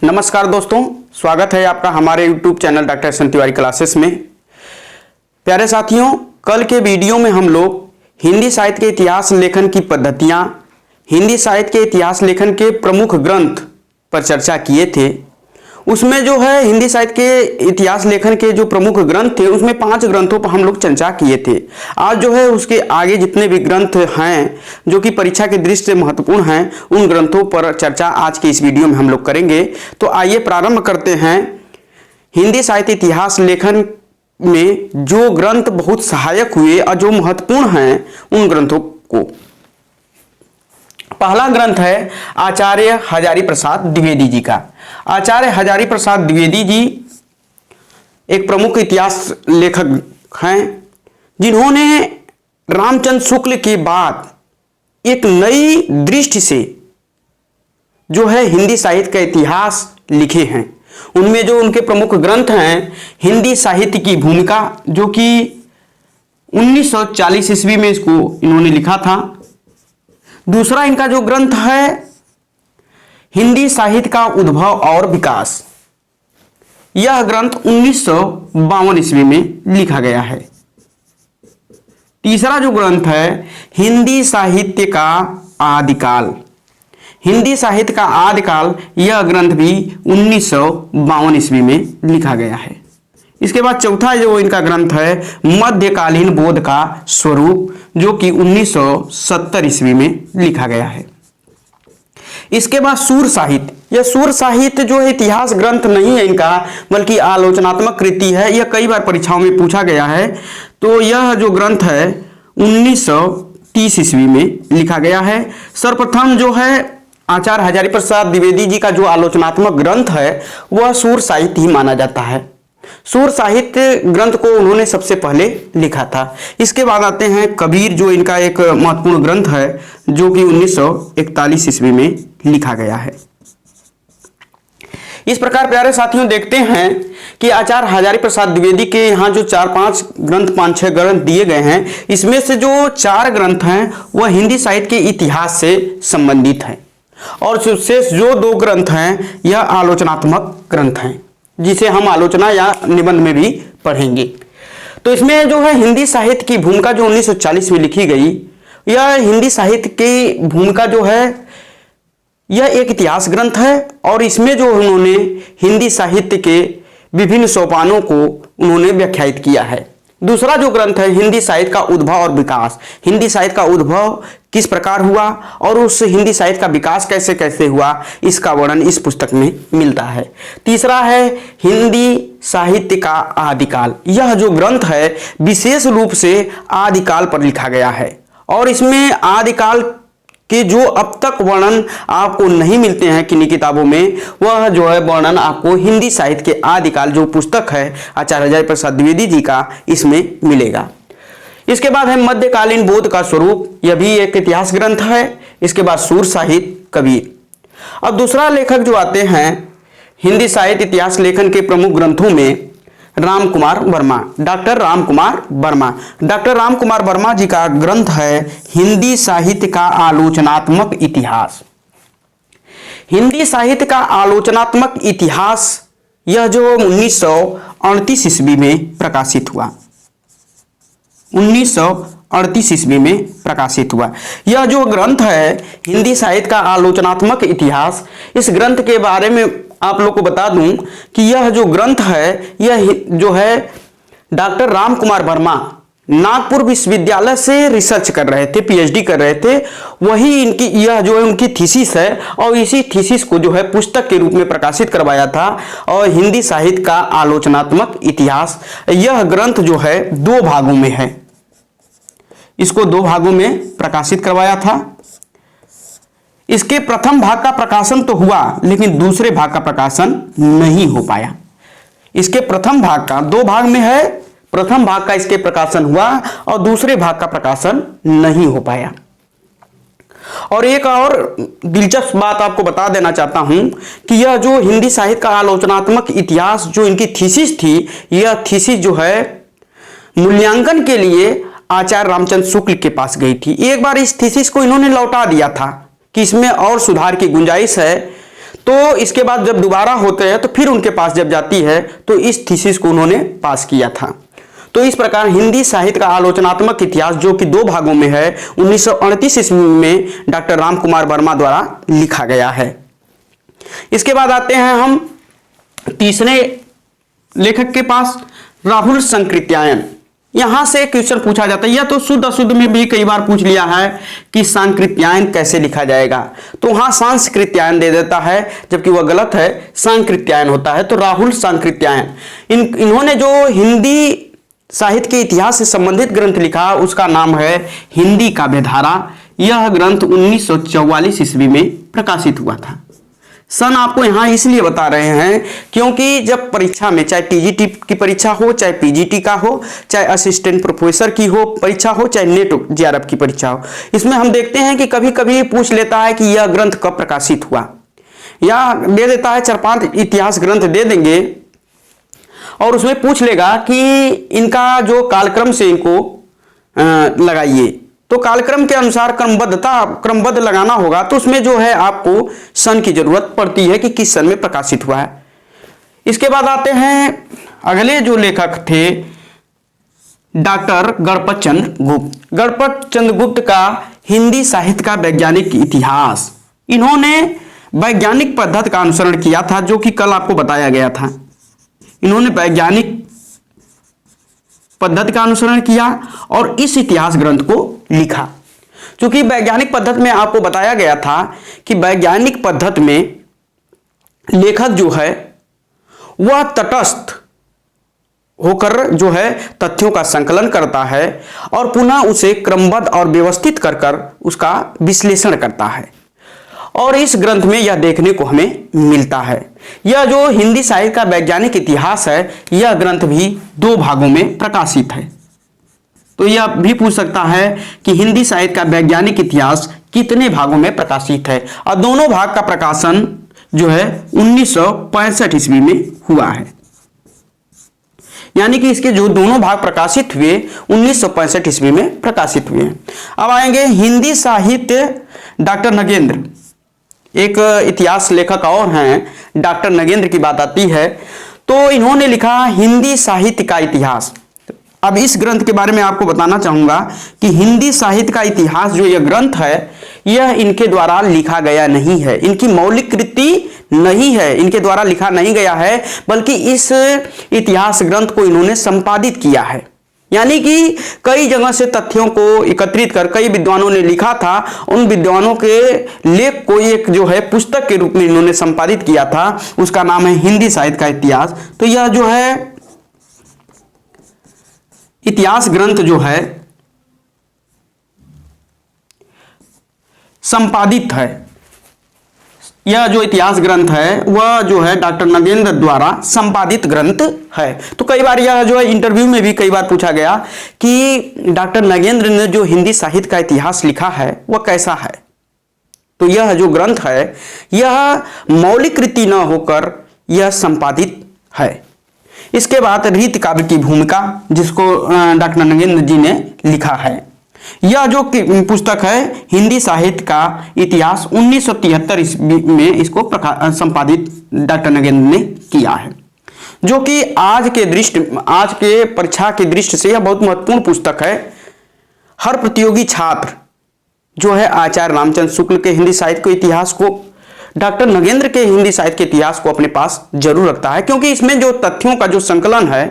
नमस्कार दोस्तों, स्वागत है आपका हमारे YouTube channel doctor S N Tiwari classes में। प्यारे साथियों, कल के वीडियो में हम लोग हिंदी साहित्य के इतिहास लेखन की पद्धतियाँ, हिंदी साहित्य के इतिहास लेखन के प्रमुख ग्रंथ पर चर्चा किए थे। उसमें जो है हिंदी साहित्य के इतिहास लेखन के जो प्रमुख ग्रंथ थे उसमें 5 ग्रंथों पर हम लोग चर्चा किए थे। आज जो है उसके आगे जितने भी ग्रंथ हैं जो कि परीक्षा की दृष्टि से महत्वपूर्ण हैं, उन ग्रंथों पर चर्चा आज के इस वीडियो में हम लोग करेंगे। तो आइए प्रारंभ करते हैं हिंदी साहित्य इतिहास लेखन में जो ग्रंथ बहुत सहायक हुए और जो महत्वपूर्ण हैं उन ग्रंथों को। पहला ग्रंथ है आचार्य हजारी प्रसाद द्विवेदी जी का। आचार्य हजारी प्रसाद द्विवेदी जी एक प्रमुख इतिहास लेखक हैं जिन्होंने रामचंद्र शुक्ल के बाद एक नई दृष्टि से जो है हिंदी साहित्य का इतिहास लिखे हैं। उनमें जो उनके प्रमुख ग्रंथ हैं, हिंदी साहित्य की भूमिका, जो कि 1940 ईस्वी में इसको इन्होंने लिखा था। दूसरा इनका जो ग्रंथ है हिंदी साहित्य का उद्भव और विकास, यह ग्रंथ 1952 ईस्वी में लिखा गया है। तीसरा जो ग्रंथ है हिंदी साहित्य का आदिकाल, हिंदी साहित्य का आदिकाल, यह ग्रंथ भी 1952 ईस्वी में लिखा गया है। इसके बाद चौथा जो इनका ग्रंथ है मध्यकालीन बोध का स्वरूप, जो कि 1970 ईस्वी में लिखा गया है। इसके बाद सूर साहित्य, यह सूर साहित्य जो है इतिहास ग्रंथ नहीं है इनका, बल्कि आलोचनात्मक कृति है। यह कई बार परीक्षाओं में पूछा गया है। तो यह जो ग्रंथ है 1930 ईस्वी में लिखा गया है। सर्वप्रथम जो है आचार्य हजारी प्रसाद द्विवेदी जी का जो आलोचनात्मक ग्रंथ है वह सूर साहित्य ही माना जाता है। सूर साहित्य ग्रंथ को उन्होंने सबसे पहले लिखा था। इसके बाद आते हैं कबीर, जो इनका एक महत्वपूर्ण ग्रंथ है, जो कि 1941 ईस्वी में लिखा गया है। इस प्रकार प्यारे साथियों देखते हैं कि आचार्य हजारी प्रसाद द्विवेदी के यहाँ जो 4-5 ग्रंथ, 5-6 ग्रंथ दिए गए हैं, इसमें से जो 4 ग्रंथ हैं वह हिंदी साहित्य के इतिहास से संबंधित हैं और शेष जो 2 ग्रंथ हैं यह आलोचनात्मक ग्रंथ हैं, जिसे हम आलोचना या निबंध में भी पढ़ेंगे। तो इसमें जो है हिंदी साहित्य की भूमिका जो 1940 में लिखी गई, यह हिंदी साहित्य की भूमिका जो है यह एक इतिहास ग्रंथ है और इसमें जो उन्होंने हिंदी साहित्य के विभिन्न सोपानों को उन्होंने व्याख्यायित किया है। दूसरा जो ग्रंथ है हिंदी साहित्य का उद्भव और विकास, हिंदी साहित्य का उद्भव किस प्रकार हुआ और उस हिंदी साहित्य का विकास कैसे कैसे हुआ, इसका वर्णन इस पुस्तक में मिलता है। तीसरा है हिंदी साहित्य का आदिकाल, यह जो ग्रंथ है विशेष रूप से आदिकाल पर लिखा गया है और इसमें आदिकाल के जो अब तक वर्णन आपको नहीं मिलते हैं किन्हीं किताबों में, वह जो है वर्णन आपको हिंदी साहित्य के आदिकाल जो पुस्तक है आचार्य हजारी प्रसाद द्विवेदी जी का, इसमें मिलेगा। इसके बाद है मध्यकालीन बोध का स्वरूप, यह भी एक इतिहास ग्रंथ है। इसके बाद सूर साहित्य, कबीर। अब दूसरा लेखक जो आते हैं हिंदी साहित्य इतिहास लेखन के प्रमुख ग्रंथों में राम कुमार वर्मा, डॉक्टर राम कुमार वर्मा। डॉक्टर राम कुमार वर्मा जी का ग्रंथ है हिंदी साहित्य का आलोचनात्मक इतिहास। हिंदी साहित्य का आलोचनात्मक इतिहास यह जो 1938 ईस्वी में प्रकाशित हुआ, 1938 ईस्वी में प्रकाशित हुआ। यह जो ग्रंथ है हिंदी साहित्य का आलोचनात्मक इतिहास, इस ग्रंथ के बारे में आप लोग को बता दूं कि यह जो ग्रंथ है यह जो है डॉक्टर राम कुमार वर्मा नागपुर विश्वविद्यालय से रिसर्च कर रहे थे, पीएचडी कर रहे थे। वही इनकी यह जो है उनकी थीसिस है और इसी थीसिस को जो है पुस्तक के रूप में प्रकाशित करवाया था। और हिंदी साहित्य का आलोचनात्मक इतिहास, यह ग्रंथ जो है 2 भागों में है, इसको 2 भागों में प्रकाशित करवाया था। इसके प्रथम भाग का प्रकाशन तो हुआ लेकिन दूसरे भाग का प्रकाशन नहीं हो पाया। इसके प्रथम भाग का 2 भाग में है, प्रथम भाग का इसके प्रकाशन हुआ और दूसरे भाग का प्रकाशन नहीं हो पाया। और एक और दिलचस्प बात आपको बता देना चाहता हूं कि यह जो हिंदी साहित्य का आलोचनात्मक इतिहास जो इनकी थीसिस थी, यह थीसिस जो है मूल्यांकन के लिए आचार्य रामचंद्र शुक्ल के पास गई थी। एक बार इस थीसिस को इन्होंने लौटा दिया था कि इसमें और सुधार की गुंजाइश है, तो इसके बाद जब दोबारा होते हैं तो फिर उनके पास जब जाती है तो इस थीसिस को उन्होंने पास किया था। तो इस प्रकार हिंदी साहित्य का आलोचनात्मक इतिहास जो कि 2 भागों में है 1938 ईस्वी में डॉक्टर राम कुमार वर्मा द्वारा लिखा गया है। इसके बाद आते हैं हम तीसरे लेखक के पास, राहुल सांकृत्यायन। यहां से क्वेश्चन पूछा जाता है, यह तो शुद्ध अशुद्ध में भी कई बार पूछ लिया है कि सांकृत्यायन कैसे लिखा जाएगा, तो वहां सांस्कृत्यायन दे देता है जबकि वह गलत है, सांकृत्यायन होता है। तो राहुल सांकृत्यायन इन्होंने जो हिंदी साहित्य के इतिहास से संबंधित ग्रंथ लिखा उसका नाम है हिंदी काव्यधारा। यह ग्रंथ 1944 ईस्वी में प्रकाशित हुआ था। सन आपको यहां इसलिए बता रहे हैं क्योंकि जब परीक्षा में चाहे टीजीटी की परीक्षा हो, चाहे पीजीटी का हो, चाहे असिस्टेंट प्रोफेसर की हो परीक्षा हो, चाहे नेट जेआरएफ की परीक्षा हो, इसमें हम देखते हैं कि कभी कभी पूछ लेता है कि यह ग्रंथ कब प्रकाशित हुआ, या दे देता है 4-5 इतिहास ग्रंथ दे देंगे और उसमें पूछ लेगा कि इनका जो कालक्रम से इनको लगाइए, तो कालक्रम के अनुसार क्रमबद्ध लगाना होगा, तो उसमें जो है आपको सन की जरूरत पड़ती है कि किस सन में प्रकाशित हुआ है। इसके बाद आते हैं अगले जो लेखक थे डॉक्टर गणपत चंद्र गुप्त। गणपत चंद्र गुप्त का हिंदी साहित्य का वैज्ञानिक इतिहास, इन्होंने वैज्ञानिक पद्धति का अनुसरण किया था जो कि कल आपको बताया गया था। इन्होंने वैज्ञानिक पद्धति का अनुसरण किया और इस इतिहास ग्रंथ को लिखा। क्योंकि वैज्ञानिक पद्धति में आपको बताया गया था कि वैज्ञानिक पद्धति में लेखक जो है वह तटस्थ होकर जो है तथ्यों का संकलन करता है और पुनः उसे क्रमबद्ध और व्यवस्थित कर उसका विश्लेषण करता है, और इस ग्रंथ में यह देखने को हमें मिलता है। यह जो हिंदी साहित्य का वैज्ञानिक इतिहास है, यह ग्रंथ भी 2 भागों में प्रकाशित है। तो यह भी पूछ सकता है कि हिंदी साहित्य का वैज्ञानिक इतिहास कितने भागों में प्रकाशित है, और दोनों भाग का प्रकाशन जो है 1965 ईस्वी में हुआ है। यानी कि इसके जो दोनों भाग प्रकाशित हुए 1965 ईस्वी में प्रकाशित हुए हैं। अब आएंगे हिंदी साहित्य, डॉक्टर नगेंद्र, एक इतिहास लेखक और हैं, डॉक्टर नगेंद्र की बात आती है तो इन्होंने लिखा हिंदी साहित्य का इतिहास। अब इस ग्रंथ के बारे में आपको बताना चाहूंगा कि हिंदी साहित्य का इतिहास जो यह ग्रंथ है, यह इनके द्वारा लिखा गया नहीं है, इनकी मौलिक कृति नहीं है, इनके द्वारा लिखा नहीं गया है, बल्कि इस इतिहास ग्रंथ को इन्होंने संपादित किया है। यानी कि कई जगह से तथ्यों को एकत्रित कर कई विद्वानों ने लिखा था, उन विद्वानों के लेख को एक जो है पुस्तक के रूप में इन्होंने संपादित किया था, उसका नाम है हिंदी साहित्य का इतिहास। तो यह जो है इतिहास ग्रंथ जो है संपादित है, यह जो इतिहास ग्रंथ है वह जो है डॉक्टर नगेंद्र द्वारा संपादित ग्रंथ है। तो कई बार यह जो है इंटरव्यू में भी कई बार पूछा गया कि डॉक्टर नगेंद्र ने जो हिंदी साहित्य का इतिहास लिखा है वह कैसा है। तो यह जो ग्रंथ है यह मौलिक कृति न होकर यह संपादित है। इसके बाद रीति काव्य की भूमिका, जिसको डॉक्टर नगेंद्र जी ने लिखा है, यह जो पुस्तक है हिंदी साहित्य का इतिहास 1973 ईस्वी में इसको संपादित डॉक्टर नगेंद्र ने किया है, जो कि आज के परीक्षा की दृष्टि से यह बहुत महत्वपूर्ण पुस्तक है। हर प्रतियोगी छात्र जो है आचार्य रामचंद्र शुक्ल के हिंदी साहित्य के इतिहास को, डॉक्टर नगेंद्र के हिंदी साहित्य के इतिहास को अपने पास जरूर रखता है, क्योंकि इसमें जो तथ्यों का जो संकलन है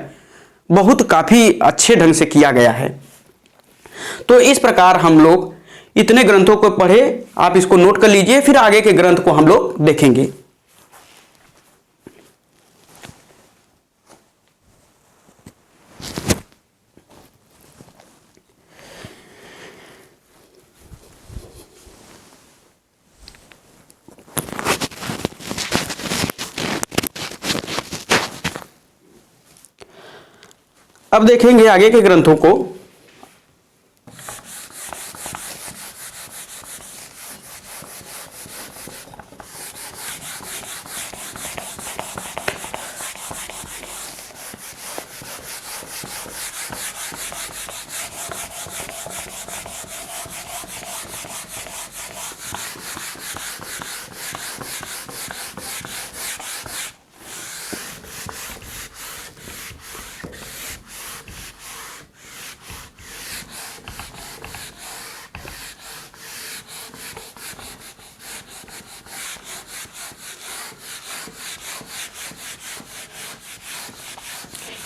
बहुत काफी अच्छे ढंग से किया गया है। तो इस प्रकार हम लोग इतने ग्रंथों को पढ़े, आप इसको नोट कर लीजिए, फिर आगे के ग्रंथ को हम लोग देखेंगे। अब देखेंगे आगे के ग्रंथों को।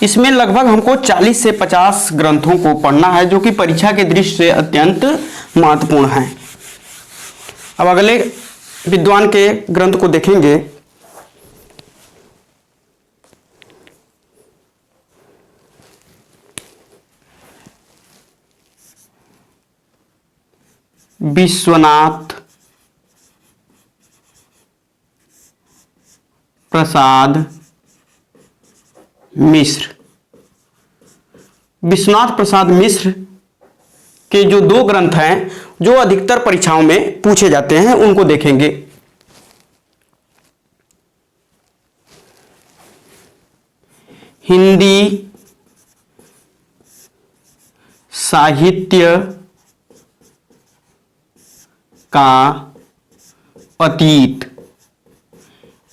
इसमें लगभग हमको 40 से 50 ग्रंथों को पढ़ना है, जो कि परीक्षा के दृष्टि से अत्यंत महत्वपूर्ण है। अब अगले विद्वान के ग्रंथ को देखेंगे। विश्वनाथ प्रसाद मिश्र। विश्वनाथ प्रसाद मिश्र के जो दो ग्रंथ हैं जो अधिकतर परीक्षाओं में पूछे जाते हैं, उनको देखेंगे। हिंदी साहित्य का अतीत,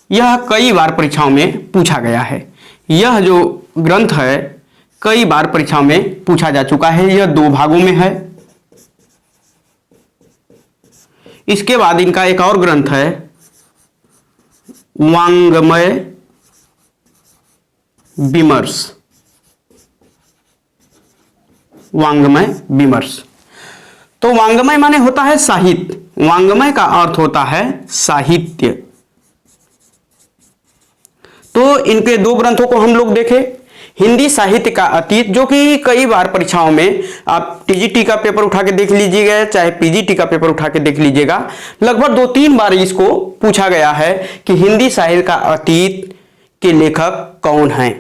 यह कई बार परीक्षाओं में पूछा गया है। यह जो ग्रंथ है कई बार परीक्षाओं में पूछा जा चुका है। यह दो भागों में है। इसके बाद इनका एक और ग्रंथ है वांग्मय विमर्श। वांग्मय विमर्श, तो वांग्मय माने होता है साहित्य, वांग्मय का अर्थ होता है साहित्य। तो इनके दो ग्रंथों को हम लोग देखें। हिंदी साहित्य का अतीत, जो कि कई बार परीक्षाओं में आप टीजीटी का पेपर उठा के देख लीजिएगा, चाहे पीजीटी का पेपर उठा के देख लीजिएगा, लगभग 2-3 बार इसको पूछा गया है कि हिंदी साहित्य का अतीत के लेखक कौन हैं।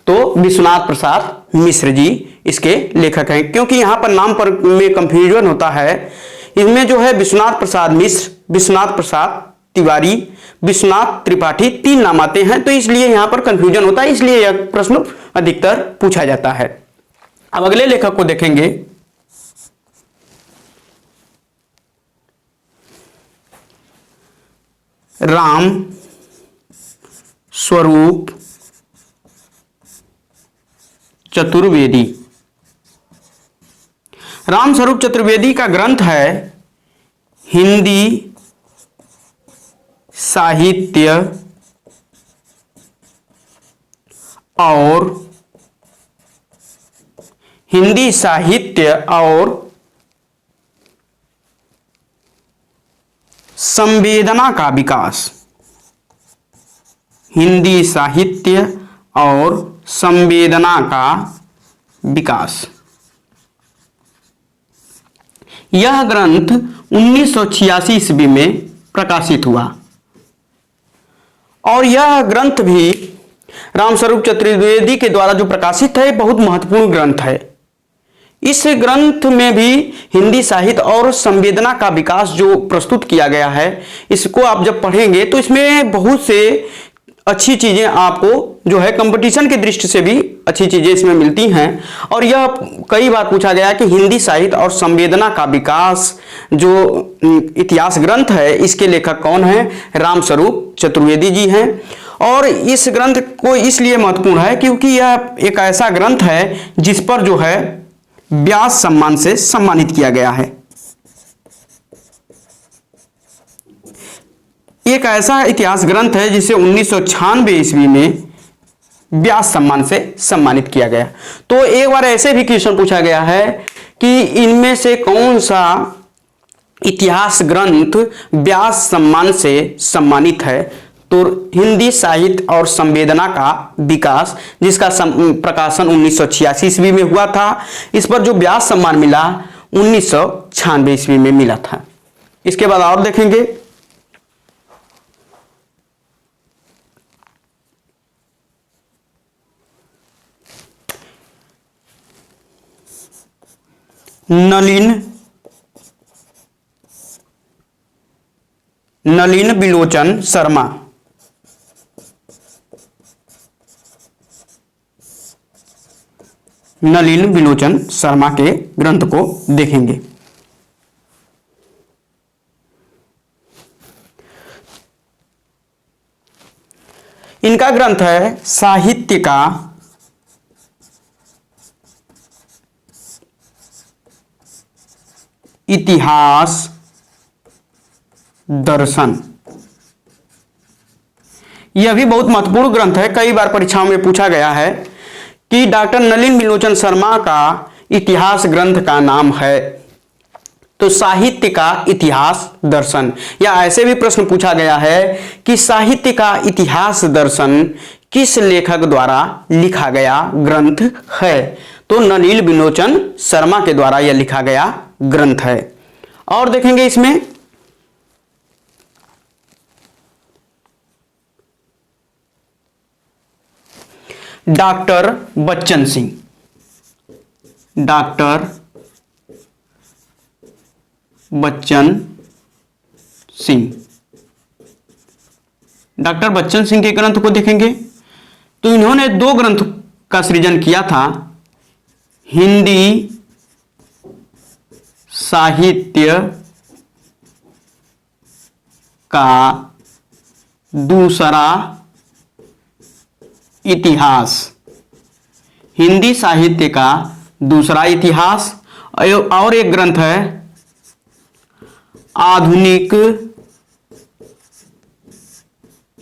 तो विश्वनाथ प्रसाद मिश्र जी इसके लेखक हैं। क्योंकि यहां पर नाम पर में कंफ्यूजन होता है, इसमें जो है विश्वनाथ प्रसाद मिश्र, विश्वनाथ प्रसाद तिवारी, विश्वनाथ त्रिपाठी 3 नाम आते हैं, तो इसलिए यहां पर कंफ्यूजन होता है, इसलिए यह प्रश्न अधिकतर पूछा जाता है। अब अगले लेखक को देखेंगे। राम स्वरूप चतुर्वेदी। राम स्वरूप चतुर्वेदी का ग्रंथ है हिंदी साहित्य और संवेदना का विकास। हिंदी साहित्य और संवेदना का विकास। यह ग्रंथ 1986 ईस्वी में प्रकाशित हुआ और यह ग्रंथ भी रामस्वरूप चतुर्वेदी के द्वारा जो प्रकाशित है, बहुत महत्वपूर्ण ग्रंथ है। इस ग्रंथ में भी हिंदी साहित्य और संवेदना का विकास जो प्रस्तुत किया गया है, इसको आप जब पढ़ेंगे तो इसमें बहुत से अच्छी चीजें आपको जो है कंपटीशन की दृष्टि से भी अच्छी चीजें इसमें मिलती हैं। और यह कई बार पूछा गया कि हिंदी साहित्य और संवेदना का विकास जो इतिहास ग्रंथ है, इसके लेखक कौन हैं? रामस्वरूप चतुर्वेदी जी हैं। और इस ग्रंथ को इसलिए महत्वपूर्ण है क्योंकि यह एक ऐसा ग्रंथ है जिस पर जो है व्यास सम्मान से सम्मानित किया गया है। एक ऐसा इतिहास ग्रंथ है जिसे 1996 ईस्वी में व्यास सम्मान से सम्मानित किया गया। तो एक बार ऐसे भी क्वेश्चन पूछा गया है कि इनमें से कौन सा इतिहास ग्रंथ व्यास सम्मान से सम्मानित है? तो हिंदी साहित्य और संवेदना का विकास, जिसका प्रकाशन 1986 ईस्वी में हुआ था, इस पर जो व्यास सम्मान मिला 1996 ईस्वी में मिला था। इसके बाद और देखेंगे नलिन बिलोचन शर्मा। नलिन बिलोचन शर्मा के ग्रंथ को देखेंगे। इनका ग्रंथ है साहित्य का इतिहास दर्शन। यह भी बहुत महत्वपूर्ण ग्रंथ है, कई बार परीक्षाओं में पूछा गया है कि डॉक्टर नलिन बिलोचन शर्मा का इतिहास ग्रंथ का नाम है। तो साहित्य का इतिहास दर्शन, या ऐसे भी प्रश्न पूछा गया है कि साहित्य का इतिहास दर्शन किस लेखक द्वारा लिखा गया ग्रंथ है। तो नलिन बिलोचन शर्मा के द्वारा यह लिखा गया ग्रंथ है। और देखेंगे इसमें doctor Bachchan Singh, doctor Bachchan Singh, doctor Bachchan Singh के ग्रंथ को देखेंगे तो इन्होंने दो ग्रंथ का सृजन किया था। हिंदी साहित्य का दूसरा इतिहास, हिंदी साहित्य का दूसरा इतिहास, और एक ग्रंथ है आधुनिक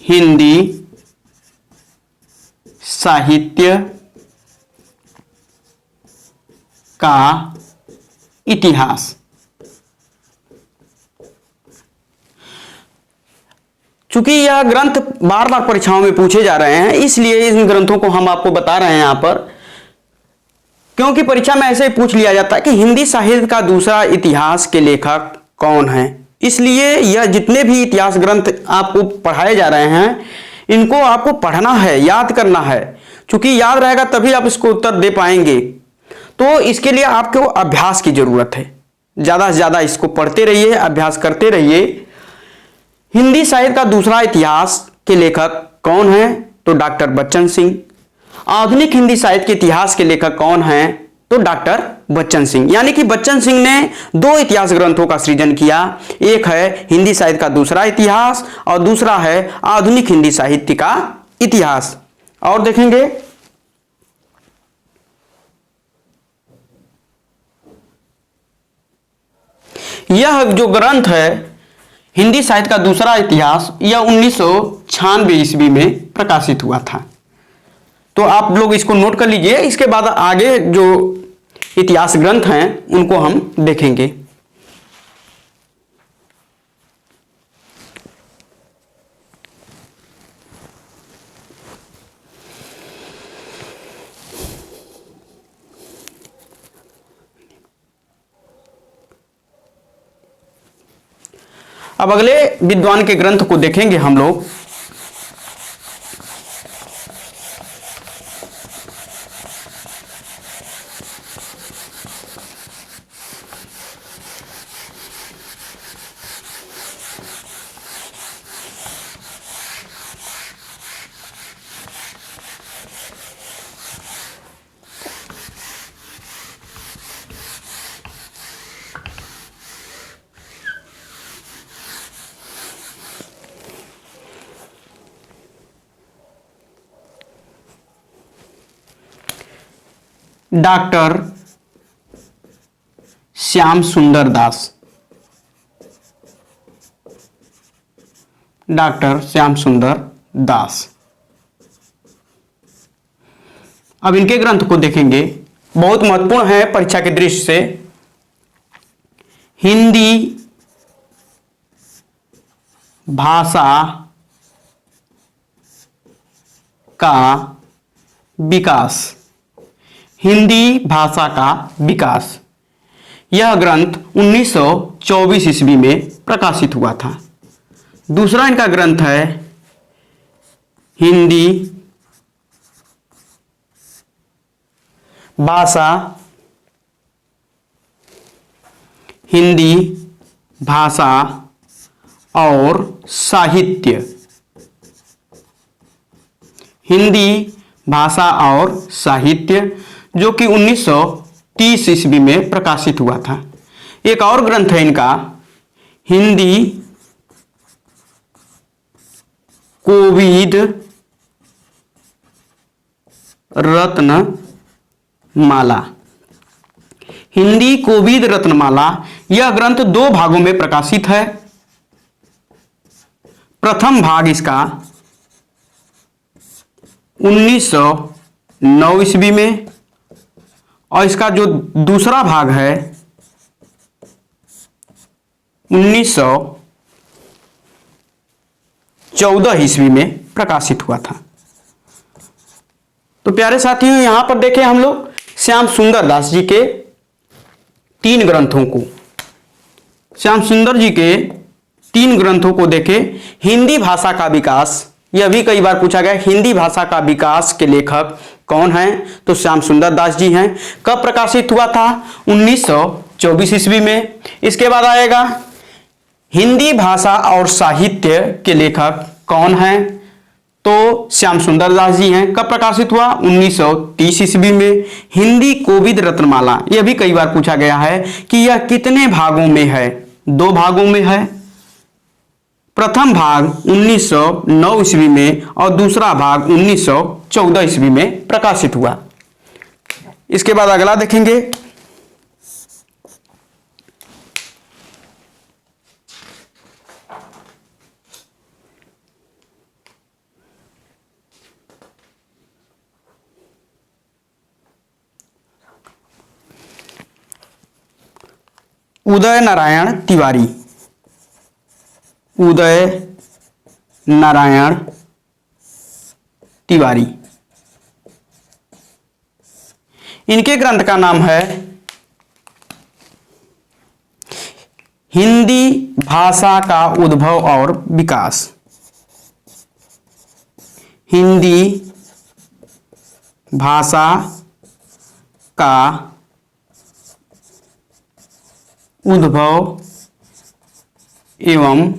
हिंदी साहित्य का इतिहास। चूंकि यह ग्रंथ बार बार परीक्षाओं में पूछे जा रहे हैं, इसलिए इन ग्रंथों को हम आपको बता रहे हैं यहां पर, क्योंकि परीक्षा में ऐसे ही पूछ लिया जाता है कि हिंदी साहित्य का दूसरा इतिहास के लेखक कौन है। इसलिए यह जितने भी इतिहास ग्रंथ आपको पढ़ाए जा रहे हैं, इनको आपको पढ़ना है, याद करना है। चूंकि याद रहेगा तभी आप इसको उत्तर दे पाएंगे। तो इसके लिए आपको अभ्यास की जरूरत है, ज्यादा से ज्यादा इसको पढ़ते रहिए, अभ्यास करते रहिए। हिंदी साहित्य का दूसरा इतिहास के लेखक कौन है? तो डॉक्टर बच्चन सिंह। आधुनिक हिंदी साहित्य के इतिहास के लेखक कौन हैं? तो डॉक्टर बच्चन सिंह। यानी कि बच्चन सिंह ने दो इतिहास ग्रंथों का सृजन किया, एक है हिंदी साहित्य का दूसरा इतिहास और दूसरा है आधुनिक हिंदी साहित्य का इतिहास। और देखेंगे यह जो ग्रंथ है हिंदी साहित्य का दूसरा इतिहास, यह 1996 ईस्वी में प्रकाशित हुआ था। तो आप लोग इसको नोट कर लीजिए। इसके बाद आगे जो इतिहास ग्रंथ हैं उनको हम देखेंगे। अब अगले विद्वान के ग्रंथ को देखेंगे हम लोग। डॉक्टर श्याम सुंदर दास, डॉक्टर श्याम सुंदर दास। अब इनके ग्रंथ को देखेंगे, बहुत महत्वपूर्ण है परीक्षा के दृष्टि से। हिंदी भाषा का विकास, हिंदी भाषा का विकास। यह ग्रंथ 1924 ईस्वी में प्रकाशित हुआ था। दूसरा इनका ग्रंथ है हिंदी भाषा, हिंदी भाषा और साहित्य, हिंदी भाषा और साहित्य, जो कि 1930 ईस्वी में प्रकाशित हुआ था। एक और ग्रंथ है इनका हिंदी कोविद रत्नमाला, हिंदी कोविद रत्नमाला। यह ग्रंथ दो भागों में प्रकाशित है। प्रथम भाग इसका 1909 ईस्वी में, और इसका जो दूसरा भाग है 1914 ईस्वी में प्रकाशित हुआ था। तो प्यारे साथियों, यहां पर देखें हम लोग श्याम सुंदर दास जी के 3 ग्रंथों को, श्याम सुंदर जी के 3 ग्रंथों को देखें। हिंदी भाषा का विकास, यह भी कई बार पूछा गया, हिंदी भाषा का विकास के लेखक कौन हैं? तो श्याम सुंदर दास जी हैं। कब प्रकाशित हुआ था? 1924 ईस्वी में। इसके बाद आएगा हिंदी भाषा और साहित्य के लेखक कौन हैं? तो श्याम सुंदर दास जी हैं। कब प्रकाशित हुआ? 1930 ईस्वी में। हिंदी कोविद रत्नमाला, यह भी कई बार पूछा गया है कि यह कितने भागों में है? 2 भागों में है। प्रथम भाग 1909 ईस्वी में और दूसरा भाग 1914 ईस्वी में प्रकाशित हुआ। इसके बाद अगला देखेंगे, उदय नारायण तिवारी। उदय नारायण तिवारी, इनके ग्रंथ का नाम है हिंदी भाषा का उद्भव और विकास। हिंदी भाषा का उद्भव एवं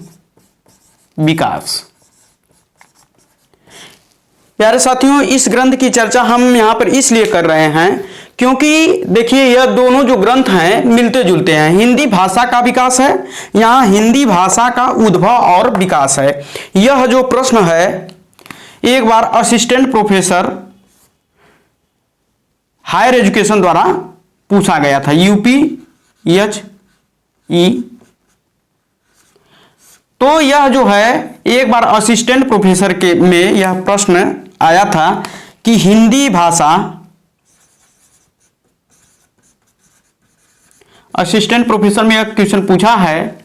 विकास। प्यारे साथियों, इस ग्रंथ की चर्चा हम यहां पर इसलिए कर रहे हैं क्योंकि देखिए यह दोनों जो ग्रंथ हैं मिलते जुलते हैं। हिंदी भाषा का विकास है, यहां हिंदी भाषा का उद्भव और विकास है। यह जो प्रश्न है एक बार असिस्टेंट प्रोफेसर हायर एजुकेशन द्वारा पूछा गया था, UPHE। तो यह जो है एक बार असिस्टेंट प्रोफेसर के में यह प्रश्न आया था कि हिंदी भाषा, असिस्टेंट प्रोफेसर में यह क्वेश्चन पूछा है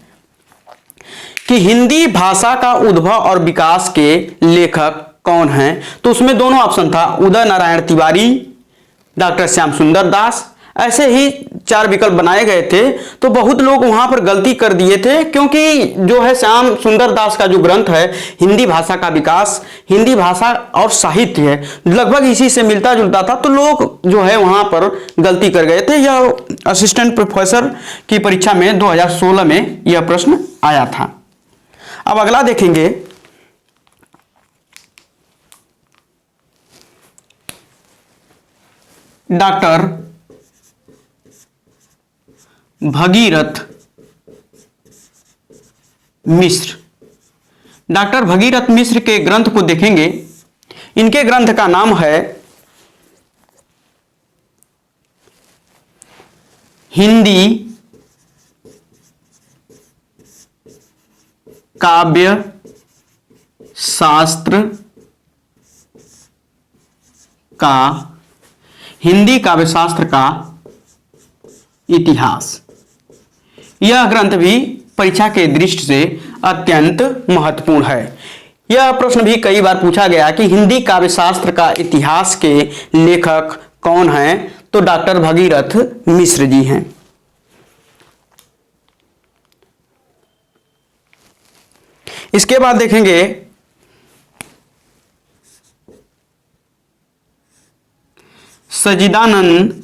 कि हिंदी भाषा का उद्भव और विकास के लेखक कौन हैं? तो उसमें दोनों ऑप्शन था, उदय नारायण तिवारी, डॉक्टर श्याम सुंदर दास। ऐसे ही 4 विकल्प बनाए गए थे। तो बहुत लोग वहां पर गलती कर दिए थे क्योंकि जो है श्याम सुंदर दास का जो ग्रंथ है हिंदी भाषा का विकास, हिंदी भाषा और साहित्य है, लगभग इसी से मिलता जुलता था। तो लोग जो है वहां पर गलती कर गए थे। यह असिस्टेंट प्रोफेसर की परीक्षा में 2016 में यह प्रश्न आया था। अब अगला देखेंगे, डॉक्टर भगीरथ मिश्र। डॉक्टर भगीरथ मिश्र के ग्रंथ को देखेंगे। इनके ग्रंथ का नाम है हिंदी काव्य शास्त्र का, हिंदी काव्य शास्त्र का इतिहास। यह ग्रंथ भी परीक्षा के दृष्टि से अत्यंत महत्वपूर्ण है। यह प्रश्न भी कई बार पूछा गया कि हिंदी काव्य शास्त्र का इतिहास के लेखक कौन हैं? तो डॉक्टर भगीरथ मिश्र जी हैं। इसके बाद देखेंगे सच्चिदानंद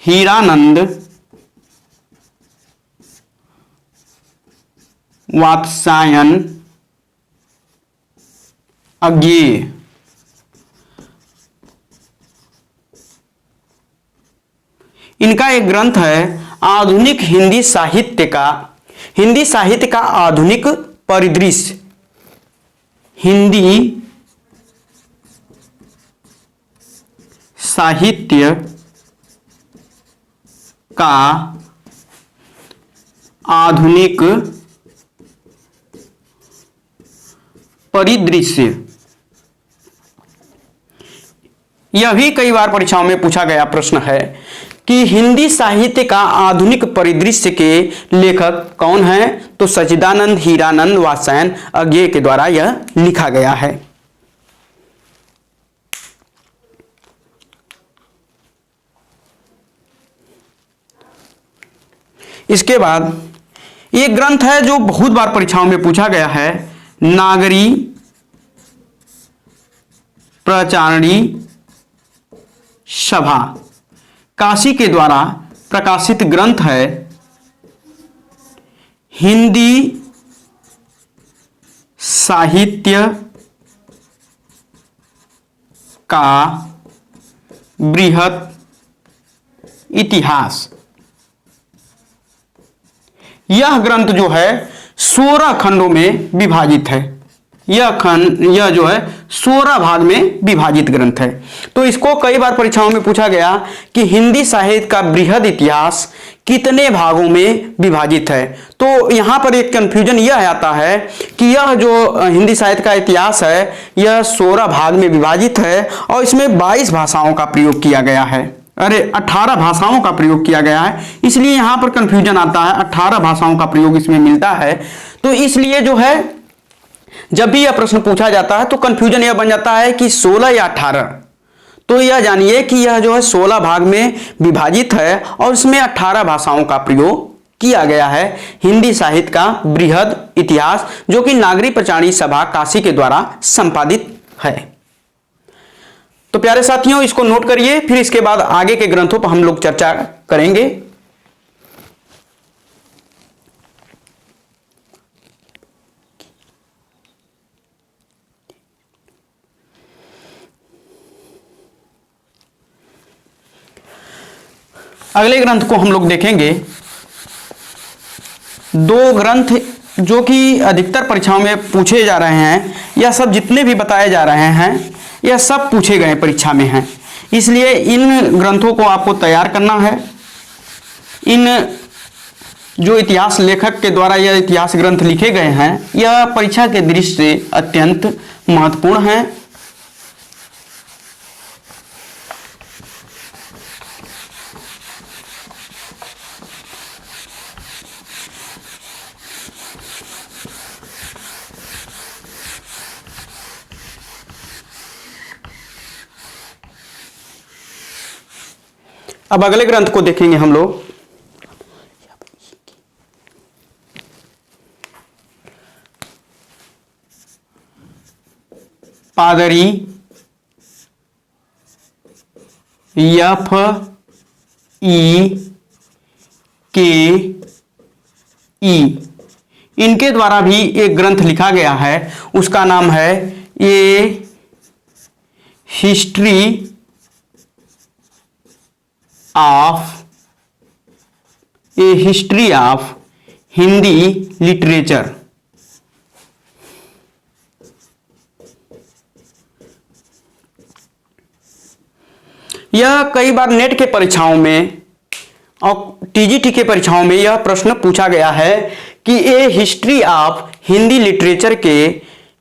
हीरानंद वात्स्यायन अज्ञेय। इनका एक ग्रंथ है आधुनिक हिंदी साहित्य का आधुनिक परिदृश्य। हिंदी साहित्य का आधुनिक परिदृश्य, यह भी कई बार परीक्षाओं में पूछा गया प्रश्न है कि हिंदी साहित्य का आधुनिक परिदृश्य के लेखक कौन हैं? तो सच्चिदानंद हीरानंद वात्स्यायन अज्ञेय के द्वारा यह लिखा गया है। इसके बाद एक ग्रंथ है जो बहुत बार परीक्षाओं में पूछा गया है, नागरी प्रचारणी सभा, काशी के द्वारा प्रकाशित ग्रंथ है। हिंदी साहित्य का बृहत इतिहास। यह ग्रंथ जो है 16 खंडों में विभाजित है। यह जो है 16 भाग में विभाजित ग्रंथ है। तो इसको कई बार परीक्षाओं में पूछा गया कि हिंदी साहित्य का बृहद इतिहास कितने भागों में विभाजित है। तो यहां पर एक कंफ्यूजन यह आता है कि यह जो हिंदी साहित्य का इतिहास है यह 16 भाग में विभाजित है और इसमें 22 भाषाओं का प्रयोग किया गया है। 18 भाषाओं का प्रयोग किया गया है, इसलिए यहां पर कंफ्यूजन आता है। 18 भाषाओं का प्रयोग इसमें मिलता है, तो इसलिए जो है जब भी यह प्रश्न पूछा जाता है तो कंफ्यूजन यह बन जाता है कि 16 या 18। तो यह जानिए कि यह जो है 16 भाग में विभाजित है और इसमें 18 भाषाओं का प्रयोग किया गया है। हिंदी साहित्य का बृहद इतिहास, जो कि नागरी प्रचारणी सभा काशी के द्वारा संपादित है। तो प्यारे साथियों, इसको नोट करिए, फिर इसके बाद आगे के ग्रंथों पर हम लोग चर्चा करेंगे। अगले ग्रंथ को हम लोग देखेंगे। दो ग्रंथ जो कि अधिकतर परीक्षाओं में पूछे जा रहे हैं, यह सब जितने भी बताए जा रहे हैं यह सब पूछे गए परीक्षा में हैं, इसलिए इन ग्रंथों को आपको तैयार करना है। इन जो इतिहास लेखक के द्वारा यह इतिहास ग्रंथ लिखे गए हैं यह परीक्षा के दृष्टि से अत्यंत महत्वपूर्ण हैं। अब अगले ग्रंथ को देखेंगे हम लोग। पादरी एफ ई के ई, इनके द्वारा भी एक ग्रंथ लिखा गया है, उसका नाम है ए हिस्ट्री ऑफ हिंदी लिटरेचर। यह कई बार नेट के परीक्षाओं में और टीजीटी के परीक्षाओं में यह प्रश्न पूछा गया है कि ए हिस्ट्री ऑफ हिंदी लिटरेचर के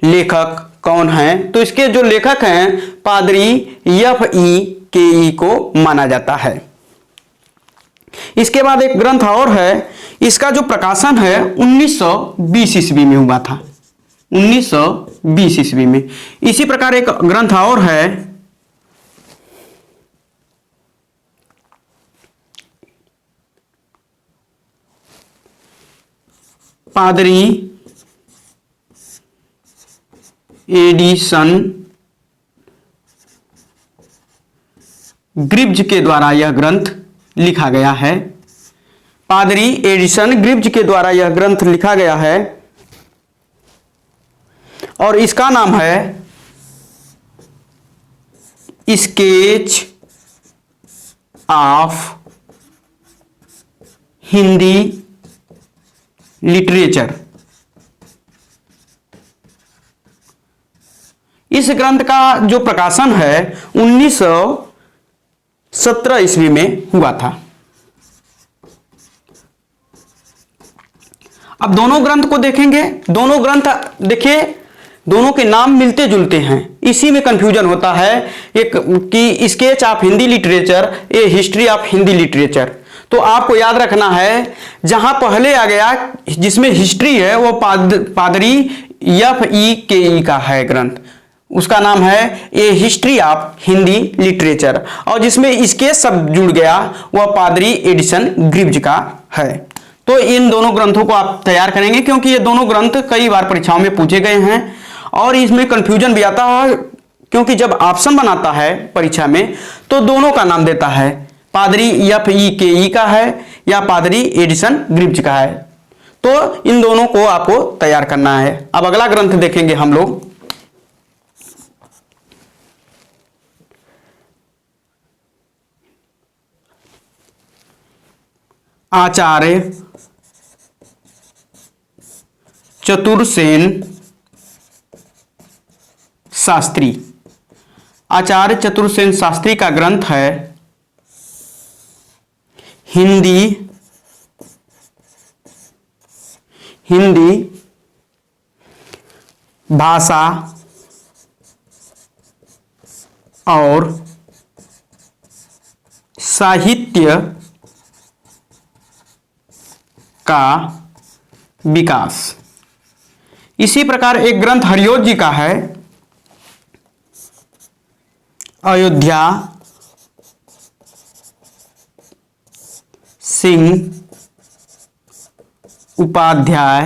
लेखक कौन हैं? तो इसके जो लेखक हैं पादरी एफ ई के ई को माना जाता है। इसके बाद एक ग्रंथ और है, इसका जो प्रकाशन है 1920 ईस्वी में हुआ था, 1920 ईस्वी में। इसी प्रकार एक ग्रंथ और है, पादरी एडिसन ग्रिब्ज के द्वारा यह ग्रंथ लिखा गया है। पादरी एडिसन ग्रिब्ज के द्वारा यह ग्रंथ लिखा गया है और इसका नाम है स्केच ऑफ हिंदी लिटरेचर। इस ग्रंथ का जो प्रकाशन है 1917 ईस्वी में हुआ था। अब दोनों ग्रंथ को देखेंगे। दोनों ग्रंथ देखिए, दोनों के नाम मिलते जुलते हैं, इसी में कंफ्यूजन होता है एक कि sketch of Hindi literature, A history of Hindi literature. तो आपको याद रखना है, जहां पहले आ गया जिसमें हिस्ट्री है वो पादरी FEKE का है ग्रंथ, उसका नाम है ए हिस्ट्री ऑफ हिंदी लिटरेचर, और जिसमें स्केच शब्द जुड़ गया वह पादरी एडिसन ग्रिव्ज का है। तो इन दोनों ग्रंथों को आप तैयार करेंगे, क्योंकि ये दोनों ग्रंथ कई बार परीक्षाओं में पूछे गए हैं और इसमें कंफ्यूजन भी आता है, क्योंकि जब ऑप्शन बनाता है परीक्षा में तो दोनों का नाम देता है, पादरी FEKE का है या पादरी एडिसन ग्रिव्ज का है। तो इन दोनों को आपको तैयार करना है। अब अगला ग्रंथ देखेंगे हम लोग, आचार्य चतुरसेन शास्त्री। आचार्य चतुरसेन शास्त्री का ग्रंथ है हिंदी भाषा और साहित्य का विकास। इसी प्रकार एक ग्रंथ हरियोध जी का है, अयोध्या सिंह उपाध्याय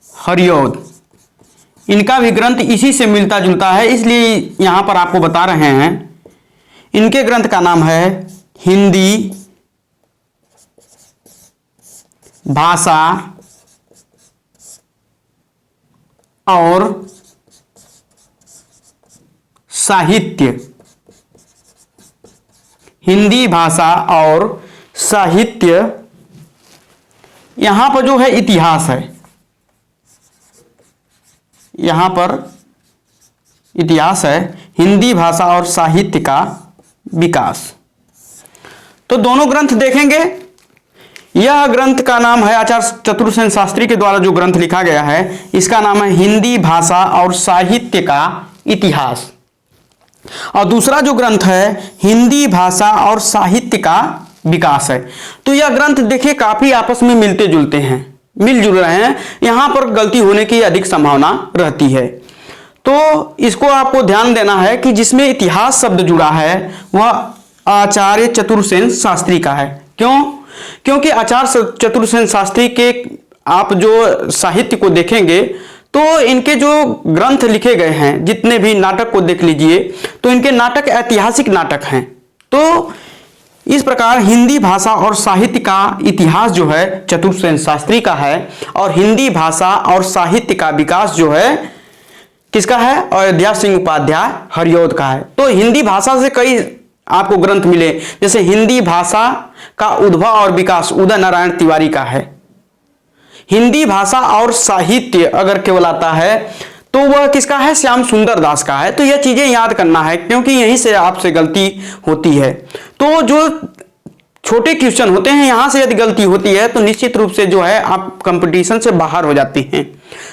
हरियोध। इनका भी ग्रंथ इसी से मिलता जुलता है, इसलिए यहां पर आपको बता रहे हैं। इनके ग्रंथ का नाम है हिंदी भाषा और साहित्य। हिंदी भाषा और साहित्य, यहां पर जो है इतिहास है, यहां पर इतिहास है, हिंदी भाषा और साहित्य का विकास। तो दोनों ग्रंथ देखेंगे। यह ग्रंथ का नाम है, आचार्य चतुरसेन शास्त्री के द्वारा जो ग्रंथ लिखा गया है इसका नाम है हिंदी भाषा और साहित्य का इतिहास, और दूसरा जो ग्रंथ है हिंदी भाषा और साहित्य का विकास है। तो यह ग्रंथ देखिए काफी आपस में मिलते जुलते हैं, मिलजुल रहे हैं, यहां पर गलती होने की अधिक संभावना रहती है। तो इसको आपको ध्यान देना है कि जिसमें इतिहास शब्द जुड़ा है वह आचार्य चतुरसेन शास्त्री का है। क्यों? क्योंकि आचार्य चतुरसेन शास्त्री के आप जो साहित्य को देखेंगे तो इनके जो ग्रंथ लिखे गए हैं, जितने भी नाटक को देख लीजिए तो इनके नाटक ऐतिहासिक नाटक हैं। तो इस प्रकार हिंदी भाषा और साहित्य का इतिहास जो है चतुरसेन शास्त्री का है, और हिंदी भाषा और साहित्य का विकास जो है किसका है? अयोध्या सिंह उपाध्याय हरियोध का है। तो हिंदी भाषा से कई आपको ग्रंथ मिले, जैसे हिंदी भाषा का उद्भव और विकास उदय नारायण तिवारी का है। हिंदी भाषा और साहित्य अगर केवल आता है तो वह किसका है? श्याम सुंदर दास का है। तो यह चीजें याद करना है, क्योंकि यहीं से आपसे गलती होती है। तो जो छोटे क्वेश्चन होते हैं यहां से यदि गलती होती है तो निश्चित रूप से जो है आप कंपटीशन से बाहर हो जाते हैं।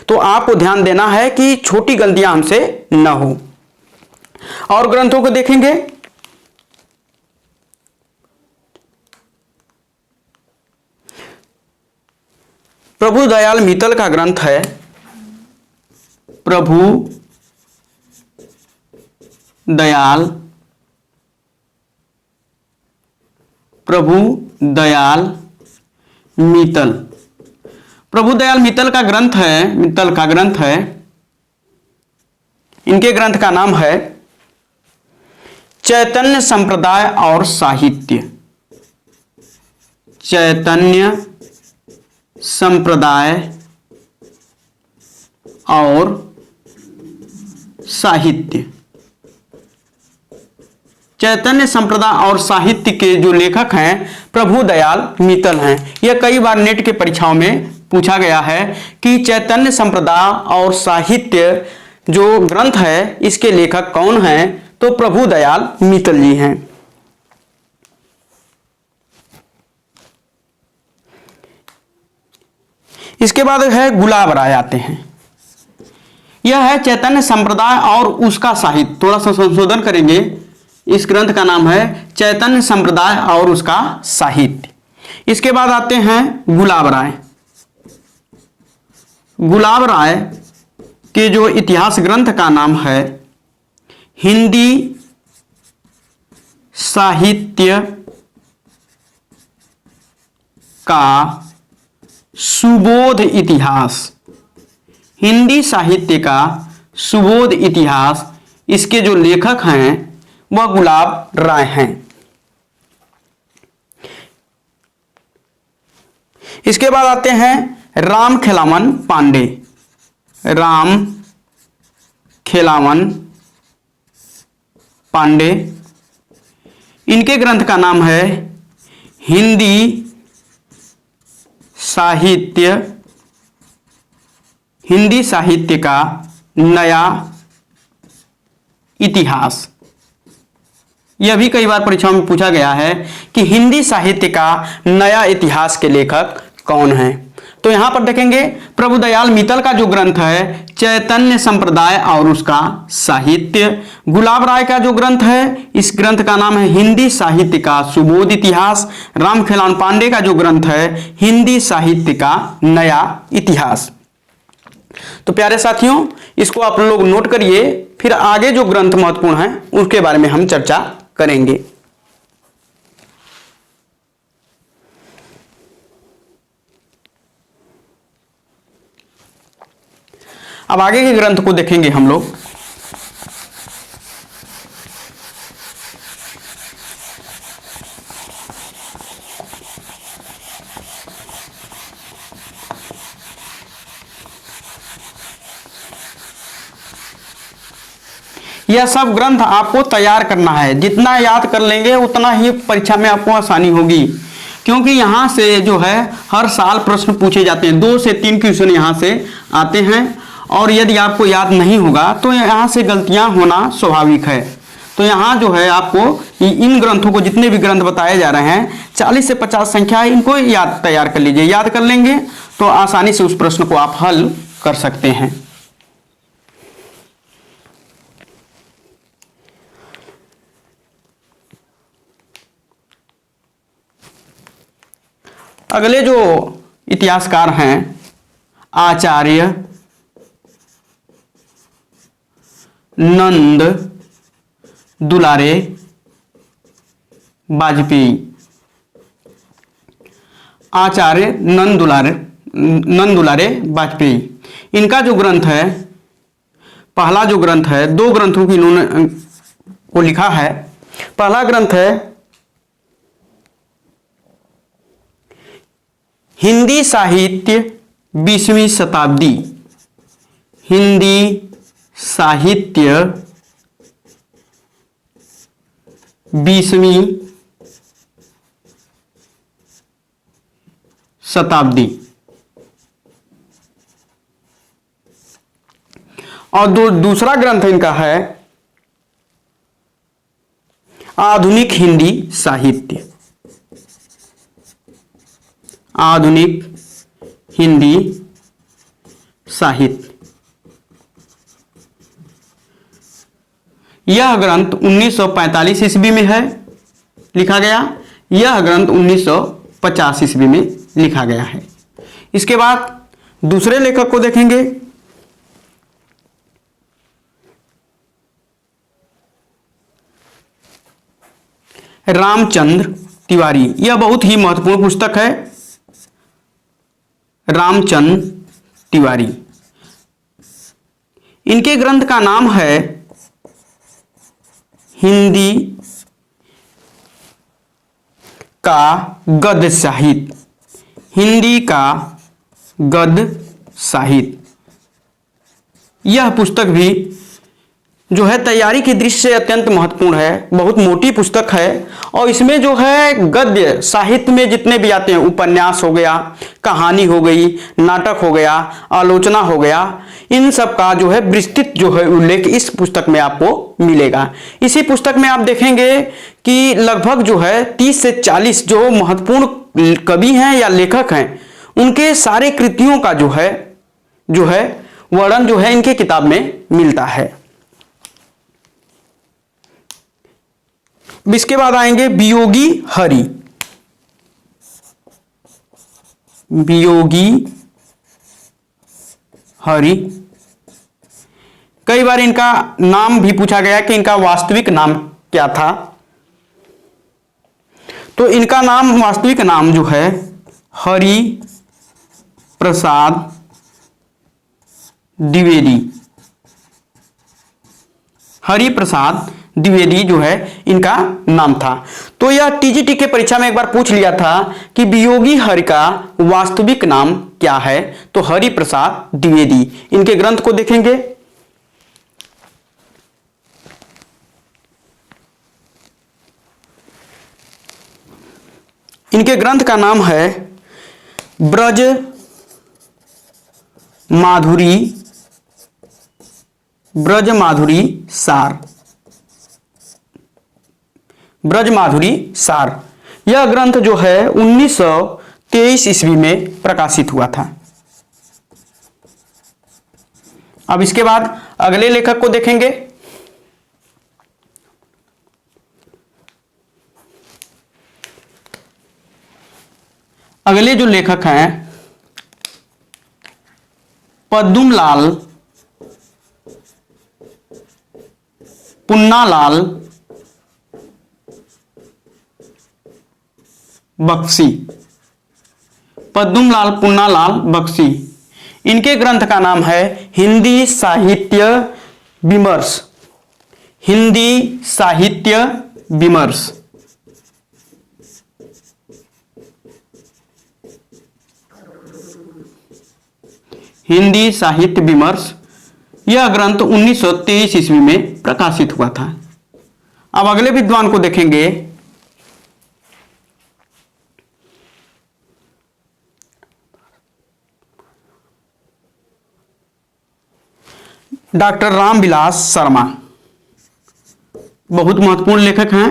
तो आपको ध्यान देना है कि छोटी गलतियां हमसे न हो। और ग्रंथों को देखेंगे, प्रभु दयाल मित्तल का ग्रंथ है प्रभु दयाल मित्तल। प्रभु दयाल मित्तल का ग्रंथ है, इनके ग्रंथ का नाम है चैतन्य संप्रदाय और साहित्य। चैतन्य संप्रदाय और साहित्य। चैतन्य संप्रदाय और साहित्य के जो लेखक हैं प्रभु दयाल मित्तल हैं। यह कई बार नेट के परीक्षाओं में पूछा गया है कि चैतन्य संप्रदाय और साहित्य जो ग्रंथ है इसके लेखक कौन हैं? तो प्रभु दयाल मित्तल जी हैं। इसके बाद है गुलाब राय आते हैं। यह है चैतन्य संप्रदाय और उसका साहित्य। थोड़ा सा संशोधन करेंगे, इस ग्रंथ का नाम है चैतन्य संप्रदाय और उसका साहित्य। इसके बाद आते हैं गुलाब राय। गुलाब राय के जो इतिहास ग्रंथ का नाम है हिंदी साहित्य का सुबोध इतिहास। हिंदी साहित्य का सुबोध इतिहास, इसके जो लेखक हैं वह गुलाब राय हैं। इसके बाद आते हैं राम खेलावन पांडे। राम खेलावन पांडे, इनके ग्रंथ का नाम है हिंदी साहित्य का नया इतिहास। यह भी कई बार परीक्षाओं में पूछा गया है कि हिंदी साहित्य का नया इतिहास के लेखक कौन हैं। तो यहां पर देखेंगे प्रभुदयाल मित्तल का जो ग्रंथ है चैतन्य संप्रदाय और उसका साहित्य। गुलाब राय का जो ग्रंथ है, इस ग्रंथ का नाम है हिंदी साहित्य का सुबोध इतिहास। राम खेलावन पांडे का जो ग्रंथ है हिंदी साहित्य का नया इतिहास। तो प्यारे साथियों, इसको आप लोग नोट करिए, फिर आगे जो ग्रंथ महत्वपूर्ण है उसके बारे में हम चर्चा करेंगे। अब आगे के ग्रंथ को देखेंगे हम लोग। यह सब ग्रंथ आपको तैयार करना है, जितना याद कर लेंगे उतना ही परीक्षा में आपको आसानी होगी, क्योंकि यहाँ से जो है हर साल प्रश्न पूछे जाते हैं। 2 से 3 क्वेश्चन यहाँ से आते हैं, और यदि आपको याद नहीं होगा तो यहाँ से गलतियाँ होना स्वाभाविक है। तो यहाँ जो है आपको इन ग्रंथों को, जितने भी ग्रंथ बताए जा रहे हैं 40 से 50 संख्या है, इनको याद तैयार कर लीजिए। याद कर लेंगे तो आसानी से उस प्रश्न को आप हल कर सकते हैं। अगले जो इतिहासकार हैं आचार्य नंद दुलारे वाजपेयी। आचार्य नंद दुलारे वाजपेयी, इनका जो ग्रंथ है, पहला जो ग्रंथ है, 2 ग्रंथों की इन्होंने को लिखा है। पहला ग्रंथ है हिंदी साहित्य 20वीं शताब्दी। हिंदी साहित्य 20वीं शताब्दी। और दूसरा ग्रंथ इनका है आधुनिक हिंदी साहित्य। आधुनिक हिंदी साहित्य, यह ग्रंथ 1945 ईस्वी में है लिखा गया। यह ग्रंथ 1950 ईस्वी में लिखा गया है। इसके बाद दूसरे लेखक को देखेंगे, रामचंद्र तिवारी। यह बहुत ही महत्वपूर्ण पुस्तक है, रामचंद्र तिवारी। इनके ग्रंथ का नाम है हिंदी का गद्य साहित्य। हिंदी का गद्य साहित्य, यह पुस्तक भी जो है तैयारी की दृष्टि से अत्यंत महत्वपूर्ण है। बहुत मोटी पुस्तक है, और इसमें जो है गद्य साहित्य में जितने भी आते हैं, उपन्यास हो गया, कहानी हो गई, नाटक हो गया, आलोचना हो गया, इन सब का जो है विस्तृत जो है उल्लेख इस पुस्तक में आपको मिलेगा। इसी पुस्तक में आप देखेंगे कि लगभग जो है 30 से 40 जो महत्वपूर्ण कवि हैं या लेखक हैं, उनके सारे कृतियों का जो है वर्णन जो है इनके किताब में मिलता है। इसके बाद आएंगे वियोगी हरि। वियोगी हरि, कई बार इनका नाम भी पूछा गया कि इनका वास्तविक नाम क्या था। तो इनका नाम, वास्तविक नाम जो है हरि प्रसाद द्विवेदी। हरि प्रसाद द्विवेदी जो है इनका नाम था। तो यह टीजीटी के परीक्षा में एक बार पूछ लिया था कि वियोगी हरि का वास्तविक नाम क्या है, तो हरि प्रसाद द्विवेदी। इनके ग्रंथ को देखेंगे। इनके ग्रंथ का नाम है ब्रज माधुरी, ब्रज माधुरी सार, ब्रज माधुरी सार। यह ग्रंथ जो है 1923 ईस्वी में प्रकाशित हुआ था। अब इसके बाद अगले लेखक को देखेंगे। अगले जो लेखक हैं पद्मलाल पुन्नालाल बख्शी, पद्मलाल पुन्नालाल बख्शी। इनके ग्रंथ का नाम है हिंदी साहित्य विमर्श, हिंदी साहित्य विमर्श। हिंदी साहित्य विमर्श। यह ग्रंथ 1923 ईस्वी में प्रकाशित हुआ था। अब अगले विद्वान को देखेंगे। डॉक्टर रामविलास शर्मा, बहुत महत्वपूर्ण लेखक हैं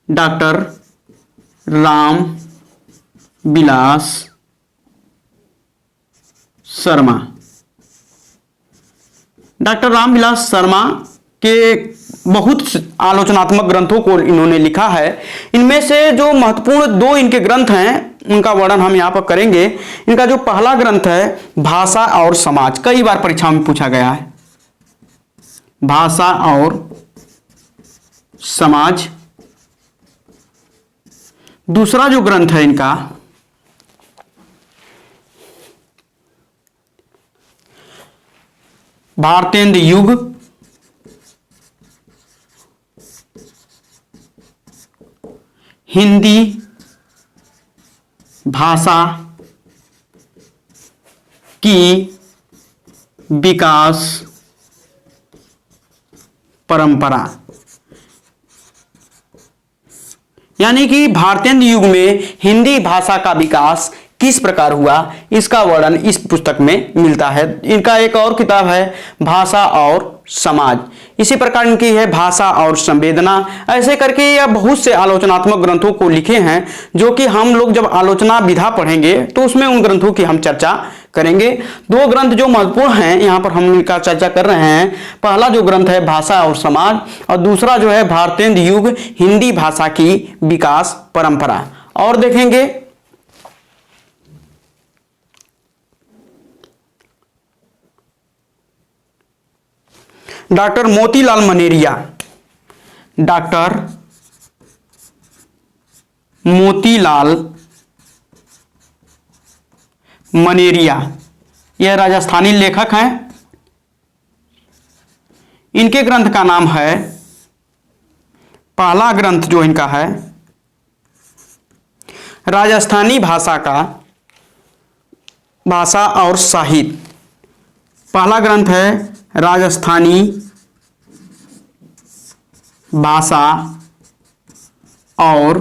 डॉक्टर राम विलास शर्मा। डॉक्टर रामविलास शर्मा के बहुत आलोचनात्मक ग्रंथों को इन्होंने लिखा है। इनमें से जो महत्वपूर्ण दो इनके ग्रंथ हैं उनका वर्णन हम यहाँ पर करेंगे। इनका जो पहला ग्रंथ है भाषा और समाज, कई बार परीक्षा में पूछा गया है, भाषा और समाज। दूसरा जो ग्रंथ है इनका भारतेंद्र युग, हिंदी भाषा की विकास परंपरा। यानी कि भारतेंद्र युग में हिंदी भाषा का विकास किस प्रकार हुआ, इसका वर्णन इस पुस्तक में मिलता है। इनका एक और किताब है भाषा और समाज, इसी प्रकार इनकी है भाषा और संवेदना। ऐसे करके यह बहुत से आलोचनात्मक ग्रंथों को लिखे हैं, जो कि हम लोग जब आलोचना विधा पढ़ेंगे तो उसमें उन ग्रंथों की हम चर्चा करेंगे। दो ग्रंथ जो महत्वपूर्ण हैं यहाँ पर हम इनका चर्चा कर रहे हैं। पहला जो ग्रंथ है भाषा और समाज, और दूसरा जो है भारतेंद्र युग, हिंदी भाषा की विकास परंपरा। और देखेंगे डॉक्टर मोतीलाल मनेरिया, डॉक्टर मोतीलाल मनेरिया, यह राजस्थानी लेखक हैं। इनके ग्रंथ का नाम है, पहला ग्रंथ जो इनका है राजस्थानी भाषा का भाषा और साहित्य। पहला ग्रंथ है राजस्थानी भाषा और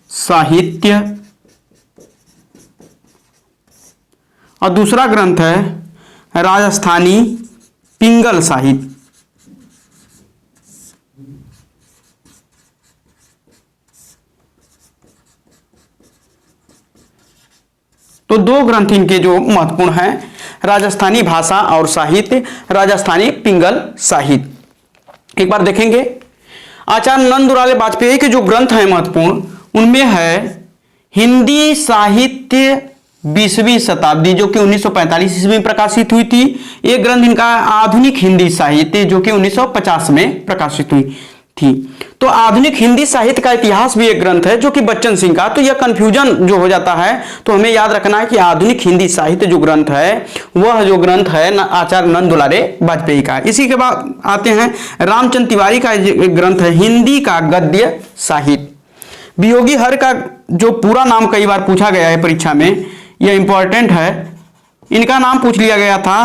साहित्य, और दूसरा ग्रंथ है राजस्थानी पिंगल साहित्य। तो दो ग्रंथ इनके जो महत्वपूर्ण हैं। राजस्थानी भाषा और साहित्य, राजस्थानी पिंगल साहित्य। एक बार देखेंगे आचार्य नंदुलाल वाजपेयी के जो ग्रंथ हैं महत्वपूर्ण, उनमें है हिंदी साहित्य 20वीं शताब्दी जो कि 1945 ईस्वी में प्रकाशित हुई थी। एक ग्रंथ इनका आधुनिक हिंदी साहित्य जो कि 1950 में प्रकाशित हुई थी। तो आधुनिक हिंदी साहित्य का इतिहास भी एक ग्रंथ है जो कि बच्चन सिंह का, तो यह कंफ्यूजन जो हो जाता है तो हमें याद रखना है कि आधुनिक हिंदी साहित्य जो ग्रंथ है वह जो ग्रंथ है आचार्य नंदुलाल वाजपेयी का। इसी के बाद आते हैं रामचंद्र तिवारी का एक ग्रंथ है हिंदी का गद्य साहित्य। वियोगी हर का जो पूरा नाम कई बार पूछा गया है परीक्षा में, यह इंपॉर्टेंट है। इनका नाम पूछ लिया गया था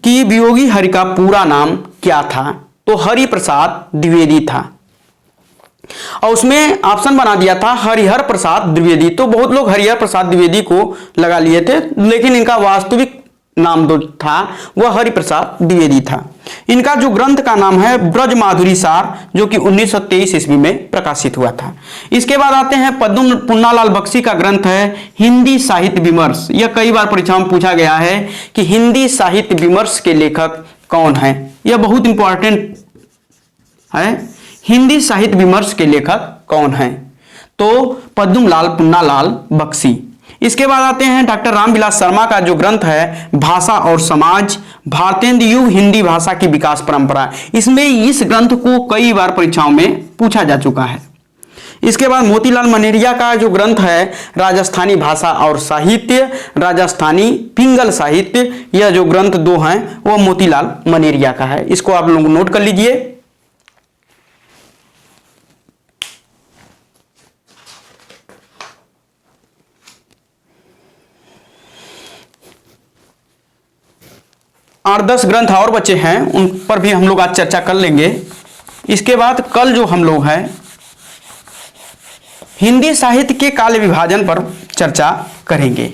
कि वियोगी हरि का पूरा नाम क्या था, तो हरि प्रसाद द्विवेदी था और उसमें ऑप्शन बना दिया था हरिहर प्रसाद द्विवेदी। तो बहुत लोग हरिहर प्रसाद द्विवेदी को लगा लिए थे, लेकिन इनका वास्तविक नाम जो था वह हरि प्रसाद द्विवेदी था। इनका जो ग्रंथ का नाम है ब्रज माधुरी सार जो कि 1923 ईस्वी में प्रकाशित हुआ था। इसके बाद आते हैं पद्म पुन्नालाल बख्शी का ग्रंथ है हिंदी साहित्य विमर्श। यह कई बार परीक्षा में पूछा गया है कि हिंदी साहित्य विमर्श के लेखक कौन है, यह बहुत इंपॉर्टेंट है। हिंदी साहित्य विमर्श के लेखक कौन है, तो पद्मलाल पुन्नालाल बख्शी। इसके बाद आते हैं डॉक्टर रामविलास शर्मा का जो ग्रंथ है भाषा और समाज, भारतेंदु युग हिंदी भाषा की विकास परंपरा। इसमें इस ग्रंथ को कई बार परीक्षाओं में पूछा जा चुका है। इसके बाद मोतीलाल मनेरिया का जो ग्रंथ है राजस्थानी भाषा और साहित्य, राजस्थानी पिंगल साहित्य, यह जो ग्रंथ दो हैं वह मोतीलाल मनेरिया का है। इसको आप लोग नोट कर लीजिए। आठ 10 ग्रंथ और बचे हैं, उन पर भी हम लोग आज चर्चा कर लेंगे। इसके बाद कल जो हम लोग हैं हिंदी साहित्य के काल विभाजन पर चर्चा करेंगे।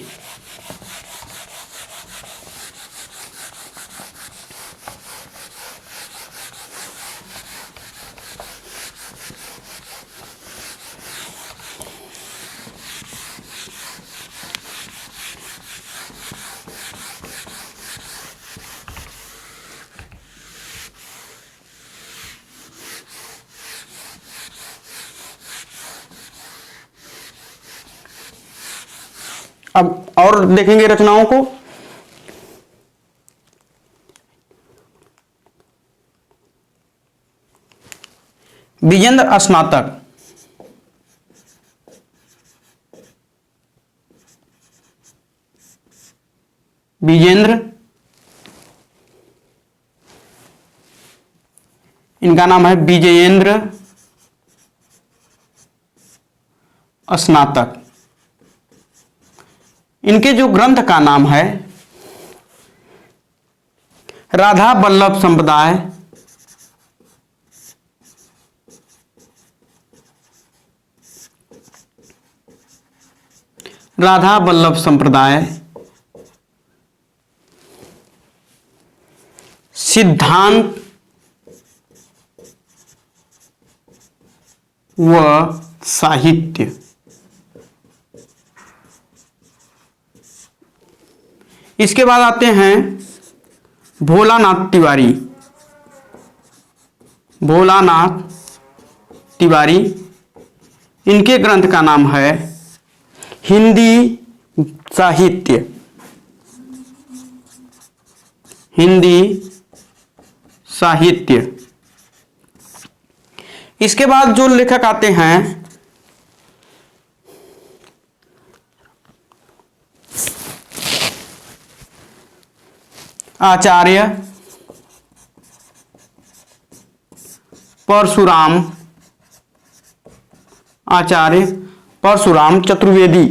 अब और देखेंगे रचनाओं को। विजेंद्र स्नातक, विजेंद्र, इनका नाम है विजयेंद्र स्नातक। इनके जो ग्रंथ का नाम है राधा वल्लभ संप्रदाय, राधा वल्लभ संप्रदाय, सिद्धांत व साहित्य। इसके बाद आते हैं भोलानाथ तिवारी, भोलानाथ तिवारी। इनके ग्रंथ का नाम है हिंदी साहित्य, हिंदी साहित्य। इसके बाद जो लेखक आते हैं आचार्य परशुराम, आचार्य परशुराम चतुर्वेदी।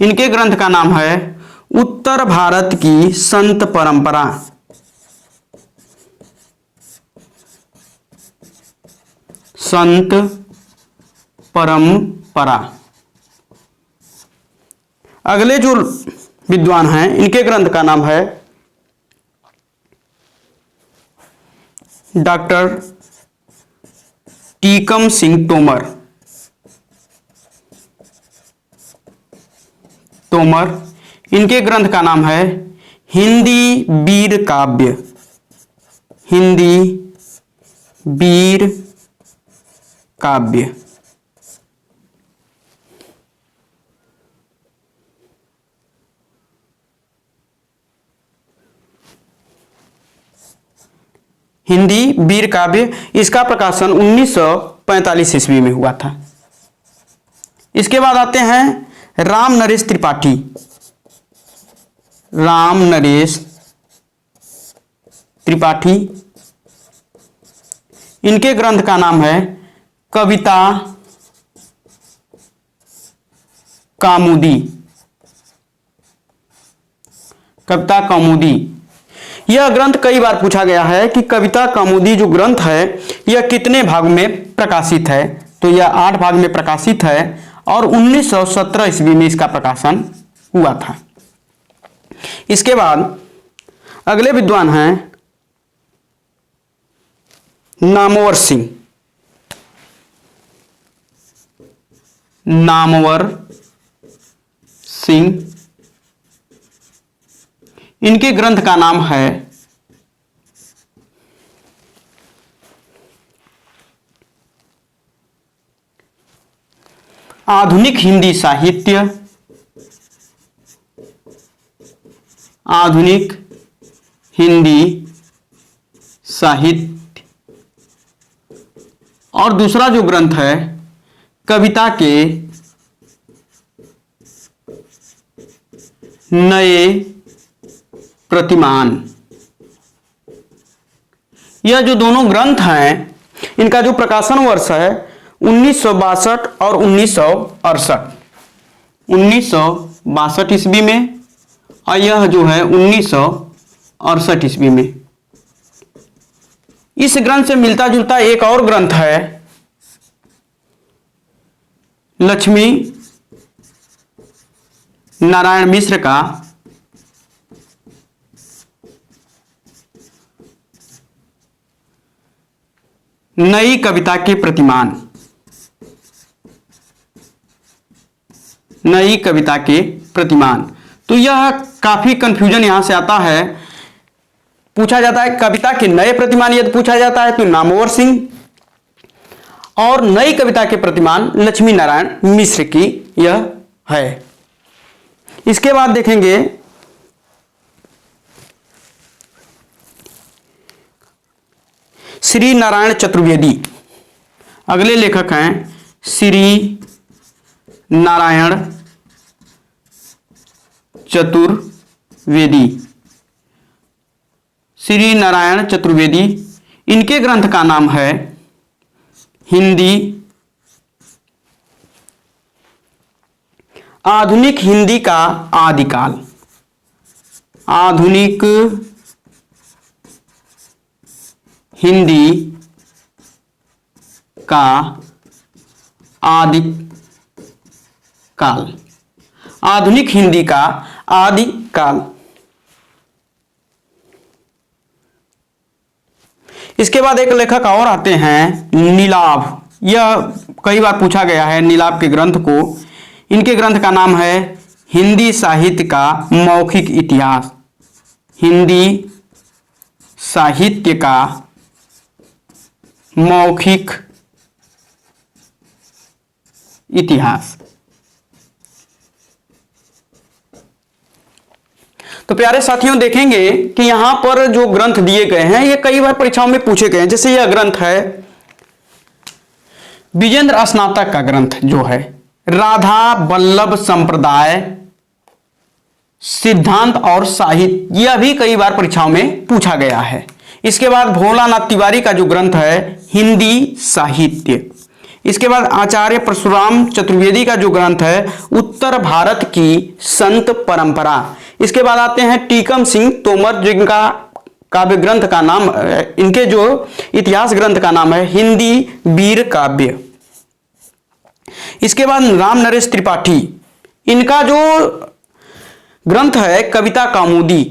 इनके ग्रंथ का नाम है उत्तर भारत की संत परंपरा, संत परंपरा। अगले जो विद्वान हैं इनके ग्रंथ का नाम है डॉक्टर टीकम सिंह तोमर, तोमर, इनके ग्रंथ का नाम है हिंदी वीर काव्य। हिंदी वीर काव्य। हिंदी वीर काव्य, इसका प्रकाशन 1945 ईस्वी में हुआ था। इसके बाद आते हैं राम नरेश त्रिपाठी। राम नरेश त्रिपाठी, इनके ग्रंथ का नाम है कविता कौमुदी। कविता कौमुदी, यह ग्रंथ कई बार पूछा गया है कि कविता कौमुदी जो ग्रंथ है यह कितने भाग में प्रकाशित है। तो यह 8 भाग में प्रकाशित है और 1917 ईस्वी में इसका प्रकाशन हुआ था। इसके बाद अगले विद्वान हैं नामवर सिंह। नामवर सिंह, इनके ग्रंथ का नाम है आधुनिक हिंदी साहित्य। आधुनिक हिंदी साहित्य। और दूसरा जो ग्रंथ है कविता के नए प्रतिमान। यह जो दोनों ग्रंथ हैं इनका जो प्रकाशन वर्ष है 1962 और 1968। 1962 ईस्वी में और यह जो है 1968 ईस्वी में। इस ग्रंथ से मिलता जुलता एक और ग्रंथ है लक्ष्मी नारायण मिश्र का नई कविता के प्रतिमान। नई कविता के प्रतिमान। तो यह काफी कंफ्यूजन यहां से आता है। पूछा जाता है कविता के नए प्रतिमान यदि पूछा जाता है तो नामवर सिंह, और नई कविता के प्रतिमान लक्ष्मी नारायण मिश्र की यह है। इसके बाद देखेंगे श्री नारायण चतुर्वेदी। अगले लेखक हैं श्री नारायण चतुर्वेदी। श्री नारायण चतुर्वेदी, इनके ग्रंथ का नाम है हिंदी आधुनिक हिंदी का आदिकाल। आधुनिक हिंदी का आदिकाल। आधुनिक हिंदी का आदिकाल। इसके बाद एक लेखक और आते हैं नीलाभ। यह कई बार पूछा गया है नीलाभ के ग्रंथ को। इनके ग्रंथ का नाम है हिंदी साहित्य का मौखिक इतिहास। हिंदी साहित्य का मौखिक इतिहास। तो प्यारे साथियों देखेंगे कि यहां पर जो ग्रंथ दिए गए हैं ये कई बार परीक्षाओं में पूछे गए हैं। जैसे यह ग्रंथ है विजेंद्र स्नातक का ग्रंथ जो है राधा वल्लभ संप्रदाय सिद्धांत और साहित्य, यह भी कई बार परीक्षाओं में पूछा गया है। इसके बाद भोलानाथ तिवारी का जो ग्रंथ है हिंदी साहित्य। इसके बाद आचार्य परशुराम चतुर्वेदी का जो ग्रंथ है उत्तर भारत की संत परंपरा। इसके बाद आते हैं टीकम सिंह तोमर जिनका काव्य ग्रंथ का नाम, इनके जो इतिहास ग्रंथ का नाम है हिंदी वीर काव्य। इसके बाद राम नरेश त्रिपाठी, इनका जो ग्रंथ है कविता कौमुदी।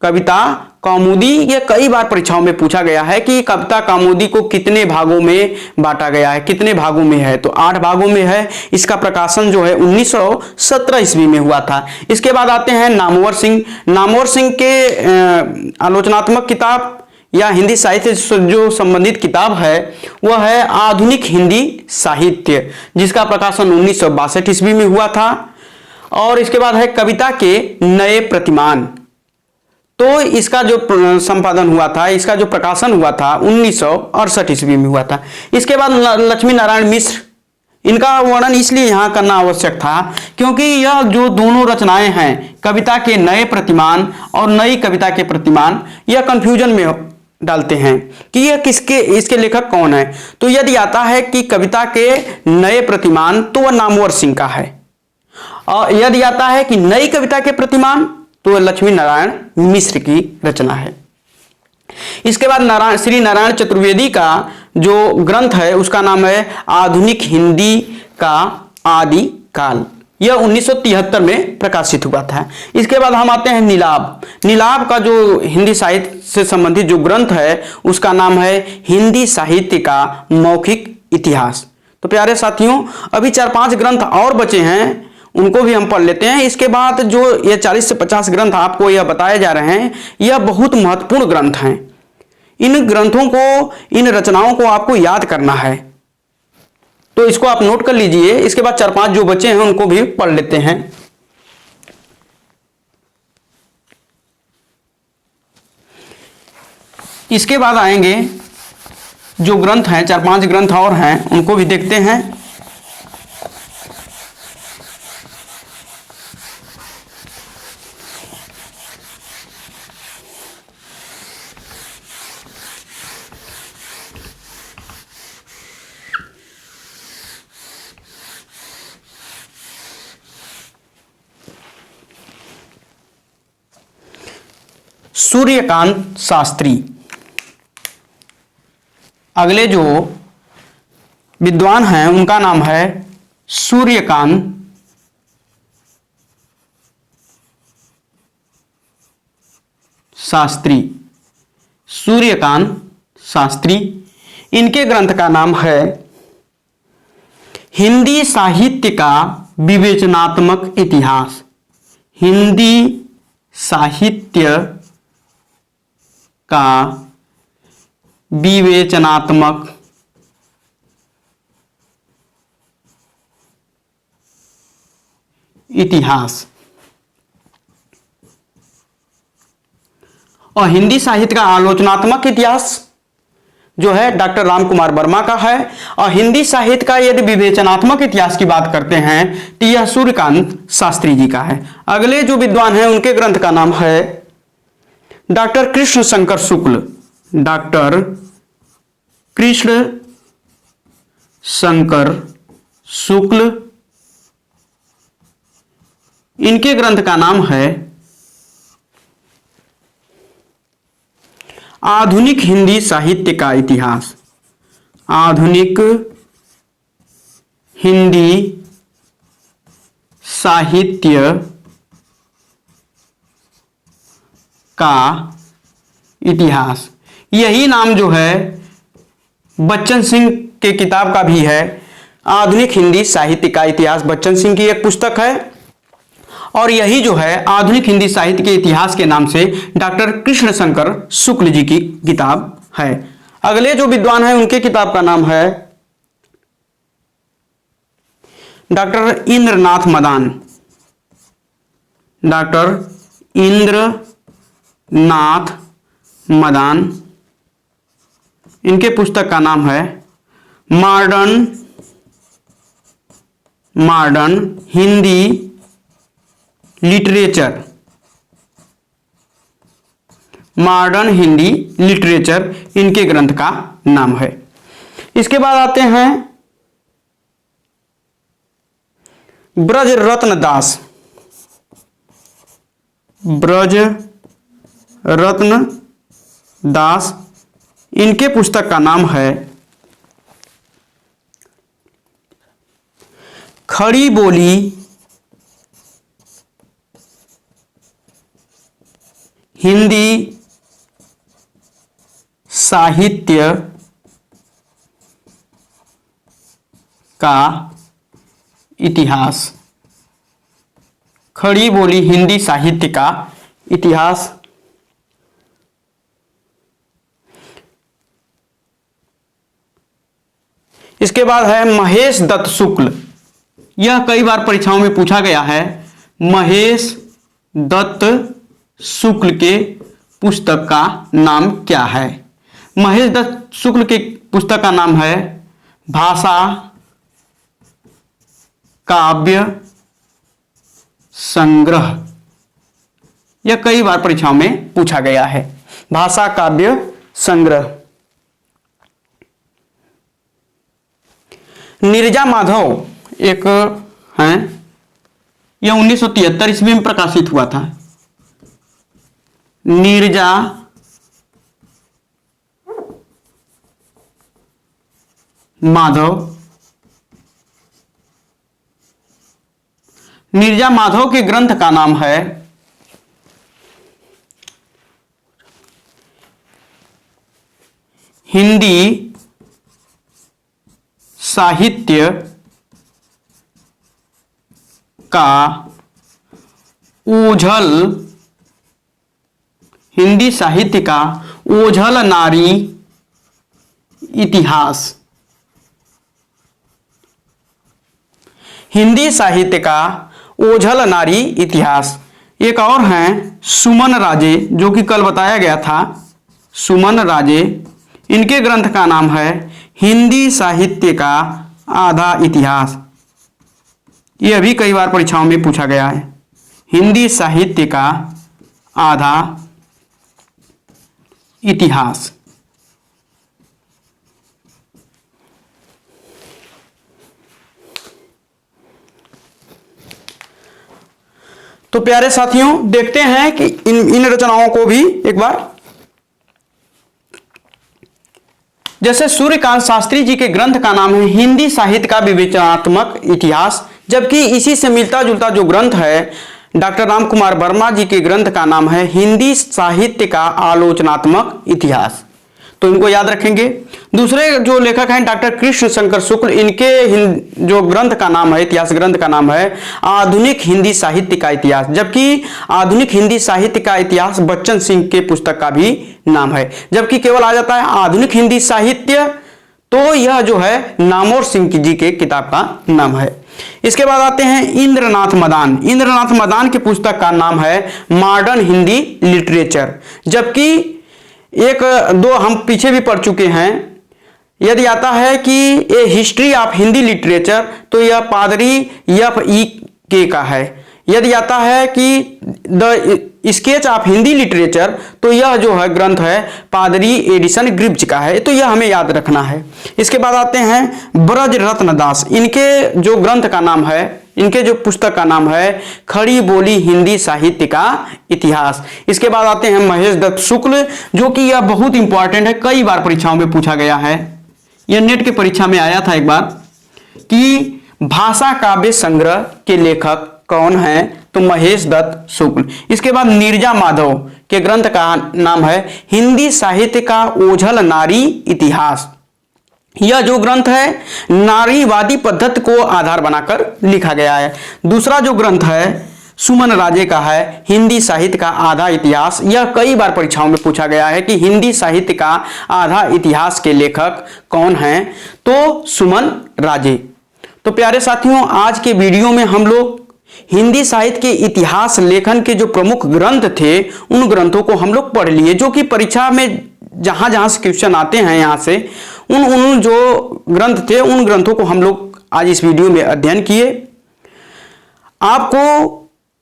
कविता कौमुदी, ये कई बार परीक्षाओं में पूछा गया है कि कविता कौमुदी को कितने भागों में बांटा गया है, कितने भागों में है, तो 8 भागों में है। इसका प्रकाशन जो है 1917 ईस्वी में हुआ था। इसके बाद आते हैं नामवर सिंह। नामवर सिंह के आलोचनात्मक किताब या हिंदी साहित्य से जो संबंधित किताब है वह है आधुनिक हिंदी साहित्य, जिसका प्रकाशन 1962 ईस्वी में हुआ था। और इसके बाद है कविता के नए प्रतिमान, तो इसका जो संपादन हुआ था, इसका जो प्रकाशन हुआ था 1968 ईस्वी में हुआ था। इसके बाद लक्ष्मी नारायण मिश्र, इनका वर्णन इसलिए यहाँ करना आवश्यक था क्योंकि यह जो दोनों रचनाएं हैं, कविता के नए प्रतिमान और नई कविता के प्रतिमान, यह कंफ्यूजन में डालते हैं कि यह किसके, इसके लेखक कौन है। तो यदि आता है कि कविता के नए प्रतिमान तो वह नामवर सिंह का है, और यदि आता है कि नई कविता के प्रतिमान तो वह लक्ष्मी नारायण मिश्र की रचना है। इसके बाद श्री नारायण चतुर्वेदी का जो ग्रंथ है उसका नाम है आधुनिक हिंदी का आदि काल, यह 1973 में प्रकाशित हुआ था। इसके बाद हम आते हैं नीलाभ। नीलाभ का जो हिंदी साहित्य से संबंधित जो ग्रंथ है उसका नाम है हिंदी साहित्य का मौखिक इतिहास। तो प्यारे साथियों, अभी 4-5 ग्रंथ और बचे हैं, उनको भी हम पढ़ लेते हैं। इसके बाद जो ये 40 से 50 ग्रंथ आपको यह बताए जा रहे हैं, यह बहुत महत्वपूर्ण ग्रंथ हैं। इन ग्रंथों को, इन रचनाओं को आपको याद करना है, तो इसको आप नोट कर लीजिए। इसके बाद 4-5 जो बचे हैं उनको भी पढ़ लेते हैं। इसके बाद आएंगे जो ग्रंथ हैं, 4-5 ग्रंथ और हैं, उनको भी देखते हैं। सूर्यकांत शास्त्री, अगले जो विद्वान हैं उनका नाम है सूर्यकांत शास्त्री। सूर्यकांत शास्त्री, इनके ग्रंथ का नाम है हिंदी साहित्य का विवेचनात्मक इतिहास। हिंदी साहित्य का विवेचनात्मक इतिहास। और हिंदी साहित्य का आलोचनात्मक इतिहास जो है डॉक्टर राम कुमार वर्मा का है। और हिंदी साहित्य का यदि विवेचनात्मक इतिहास की बात करते हैं तो यह सूर्यकांत शास्त्री जी का है। अगले जो विद्वान हैं उनके ग्रंथ का नाम है डॉक्टर कृष्ण शंकर शुक्ल। डॉक्टर कृष्ण शंकर शुक्ल, इनके ग्रंथ का नाम है आधुनिक हिंदी साहित्य का इतिहास। आधुनिक हिंदी साहित्य का इतिहास। यही नाम जो है बच्चन सिंह के किताब का भी है, आधुनिक हिंदी साहित्य का इतिहास। बच्चन सिंह की एक पुस्तक है और यही जो है आधुनिक हिंदी साहित्य के इतिहास के नाम से डॉक्टर कृष्ण शंकर शुक्ल जी की किताब है। अगले जो विद्वान हैं उनके किताब का नाम है डॉक्टर इंद्रनाथ मदान। डॉक्टर इंद्रनाथ मदान, इनके पुस्तक का नाम है modern Hindi literature. Modern Hindi literature इनके ग्रंथ का नाम है। इसके बाद आते हैं ब्रज रत्न दास। ब्रज रत्न दास, इनके पुस्तक का नाम है खड़ी बोली हिंदी साहित्य का इतिहास, खड़ी बोली हिंदी साहित्य का इतिहास। इसके बाद है महेश दत्त शुक्ल, यह कई बार परीक्षाओं में पूछा गया है। महेश दत्त शुक्ल के पुस्तक का नाम क्या है? महेश दत्त शुक्ल के पुस्तक का नाम है भाषा काव्य संग्रह। यह कई बार परीक्षाओं में पूछा गया है, भाषा काव्य संग्रह। नीरजा माधव एक हैं, यह 1973 ईस्वी में प्रकाशित हुआ था। नीरजा माधव, नीरजा माधव के ग्रंथ का नाम है हिंदी साहित्य का ओझल, हिंदी साहित्य का ओझल नारी इतिहास। हिंदी साहित्य का ओझल नारी इतिहास। एक और हैं सुमन राजे, जो कि कल बताया गया था, सुमन राजे, इनके ग्रंथ का नाम है हिंदी साहित्य का आधा इतिहास। यह भी कई बार परीक्षाओं में पूछा गया है, हिंदी साहित्य का आधा इतिहास। तो प्यारे साथियों, देखते हैं कि इन रचनाओं को भी एक बार। जैसे सूर्यकांत शास्त्री जी के ग्रंथ का नाम है हिंदी साहित्य का विवेचनात्मक इतिहास, जबकि इसी से मिलता जुलता जो ग्रंथ है डॉक्टर राम कुमार वर्मा जी के ग्रंथ का नाम है हिंदी साहित्य का आलोचनात्मक इतिहास। तो इनको याद रखेंगे। दूसरे जो लेखक हैं डॉक्टर कृष्ण शंकर शुक्ल, इनके जो ग्रंथ का नाम है, इतिहास ग्रंथ का नाम है आधुनिक हिंदी साहित्य का इतिहास, जबकि आधुनिक हिंदी साहित्य का इतिहास बच्चन सिंह के पुस्तक का भी नाम है। जबकि केवल आ जाता है आधुनिक हिंदी साहित्य, तो यह जो है नामोर सिंह जी के किताब का नाम है। इसके बाद आते हैं इंद्रनाथ मदान। इंद्रनाथ मदान की पुस्तक का नाम है मॉडर्न हिंदी लिटरेचर, जबकि एक दो हम पीछे भी पढ़ चुके हैं। यदि आता है कि ए हिस्ट्री ऑफ हिंदी लिटरेचर, तो यह पादरी F.E.K. का है। यदि आता है कि the sketch of Hindi literature, तो यह जो है ग्रंथ है पादरी एडिसन ग्रिब्ज का है। तो यह हमें याद रखना है। इसके बाद आते हैं ब्रज रत्न दास, इनके जो ग्रंथ का नाम है, इनके जो पुस्तक का नाम है खड़ी बोली हिंदी साहित्य का इतिहास। इसके बाद आते हैं महेश दत्त शुक्ल, जो कि यह बहुत इंपॉर्टेंट है, कई बार परीक्षाओं में पूछा गया है। यह नेट की परीक्षा में आया था एक बार कि भाषा काव्य संग्रह के लेखक कौन हैं, तो महेश दत्त शुक्ल। इसके बाद नीरजा माधव के ग्रंथ का नाम है हिंदी साहित्य का ओझल नारी इतिहास। यह जो ग्रंथ है नारीवादी पद्धति को आधार बनाकर लिखा गया है। दूसरा जो ग्रंथ है सुमन राजे का है हिंदी साहित्य का आधा इतिहास। यह कई बार परीक्षाओं में पूछा गया है कि हिंदी साहित्य का आधा इतिहास के लेखक कौन हैं, तो सुमन राजे। तो प्यारे साथियों, आज के वीडियो में हम लोग हिंदी साहित्य के इतिहास लेखन के जो प्रमुख ग्रंथ थे, उन ग्रंथों को हम लोग पढ़ लिए, जो कि परीक्षा में जहां जहां से क्वेश्चन आते हैं यहाँ से उन जो ग्रंथ थे, उन ग्रंथों को हम लोग आज इस वीडियो में अध्ययन किए। आपको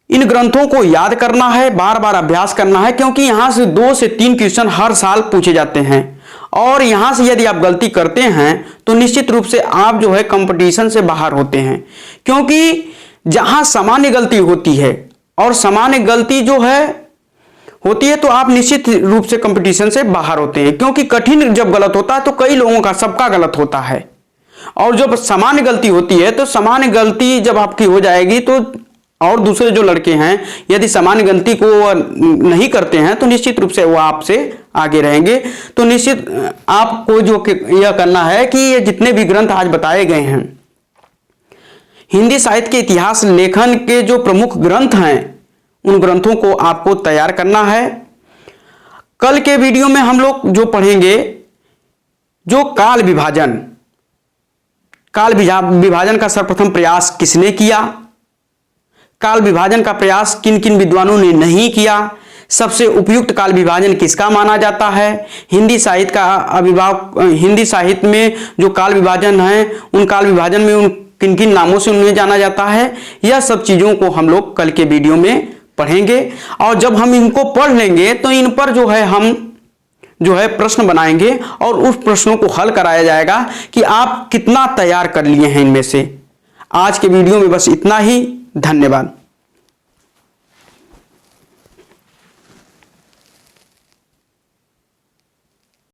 इन ग्रंथों को याद करना है, बार बार अभ्यास करना है, क्योंकि यहां से 2 से 3 क्वेश्चन हर साल पूछे जाते हैं। और यहां से यदि आप गलती करते हैं तो निश्चित रूप से आप जो है कंपटीशन से बाहर होते हैं, क्योंकि जहां सामान्य गलती होती है और सामान्य गलती जो है होती है, तो आप निश्चित रूप से कंपटीशन से बाहर होते हैं। क्योंकि कठिन जब गलत होता है तो कई लोगों का, सबका गलत होता है, और जब सामान्य गलती होती है तो सामान्य गलती जब आपकी हो जाएगी तो और दूसरे जो लड़के हैं यदि सामान्य गिनती को नहीं करते हैं तो निश्चित रूप से वो आपसे आगे रहेंगे। तो निश्चित आपको जो यह करना है कि ये जितने भी ग्रंथ आज बताए गए हैं, हिंदी साहित्य के इतिहास लेखन के जो प्रमुख ग्रंथ हैं, उन ग्रंथों को आपको तैयार करना है। कल के वीडियो में हम लोग जो पढ़ेंगे, जो काल विभाजन का सर्वप्रथम प्रयास किसने किया, काल विभाजन का प्रयास किन किन विद्वानों ने नहीं किया, सबसे उपयुक्त काल विभाजन किसका माना जाता है, हिंदी साहित्य का हिंदी साहित्य में जो काल विभाजन है, उन काल विभाजन में उन किन किन नामों से उन्हें जाना जाता है, यह सब चीजों को हम लोग कल के वीडियो में पढ़ेंगे। और जब हम इनको पढ़ लेंगे तो इन पर हम प्रश्न बनाएंगे और उस प्रश्नों को हल कराया जाएगा कि आप कितना तैयार कर लिए हैं इनमें से। आज के वीडियो में बस इतना ही। धन्यवाद।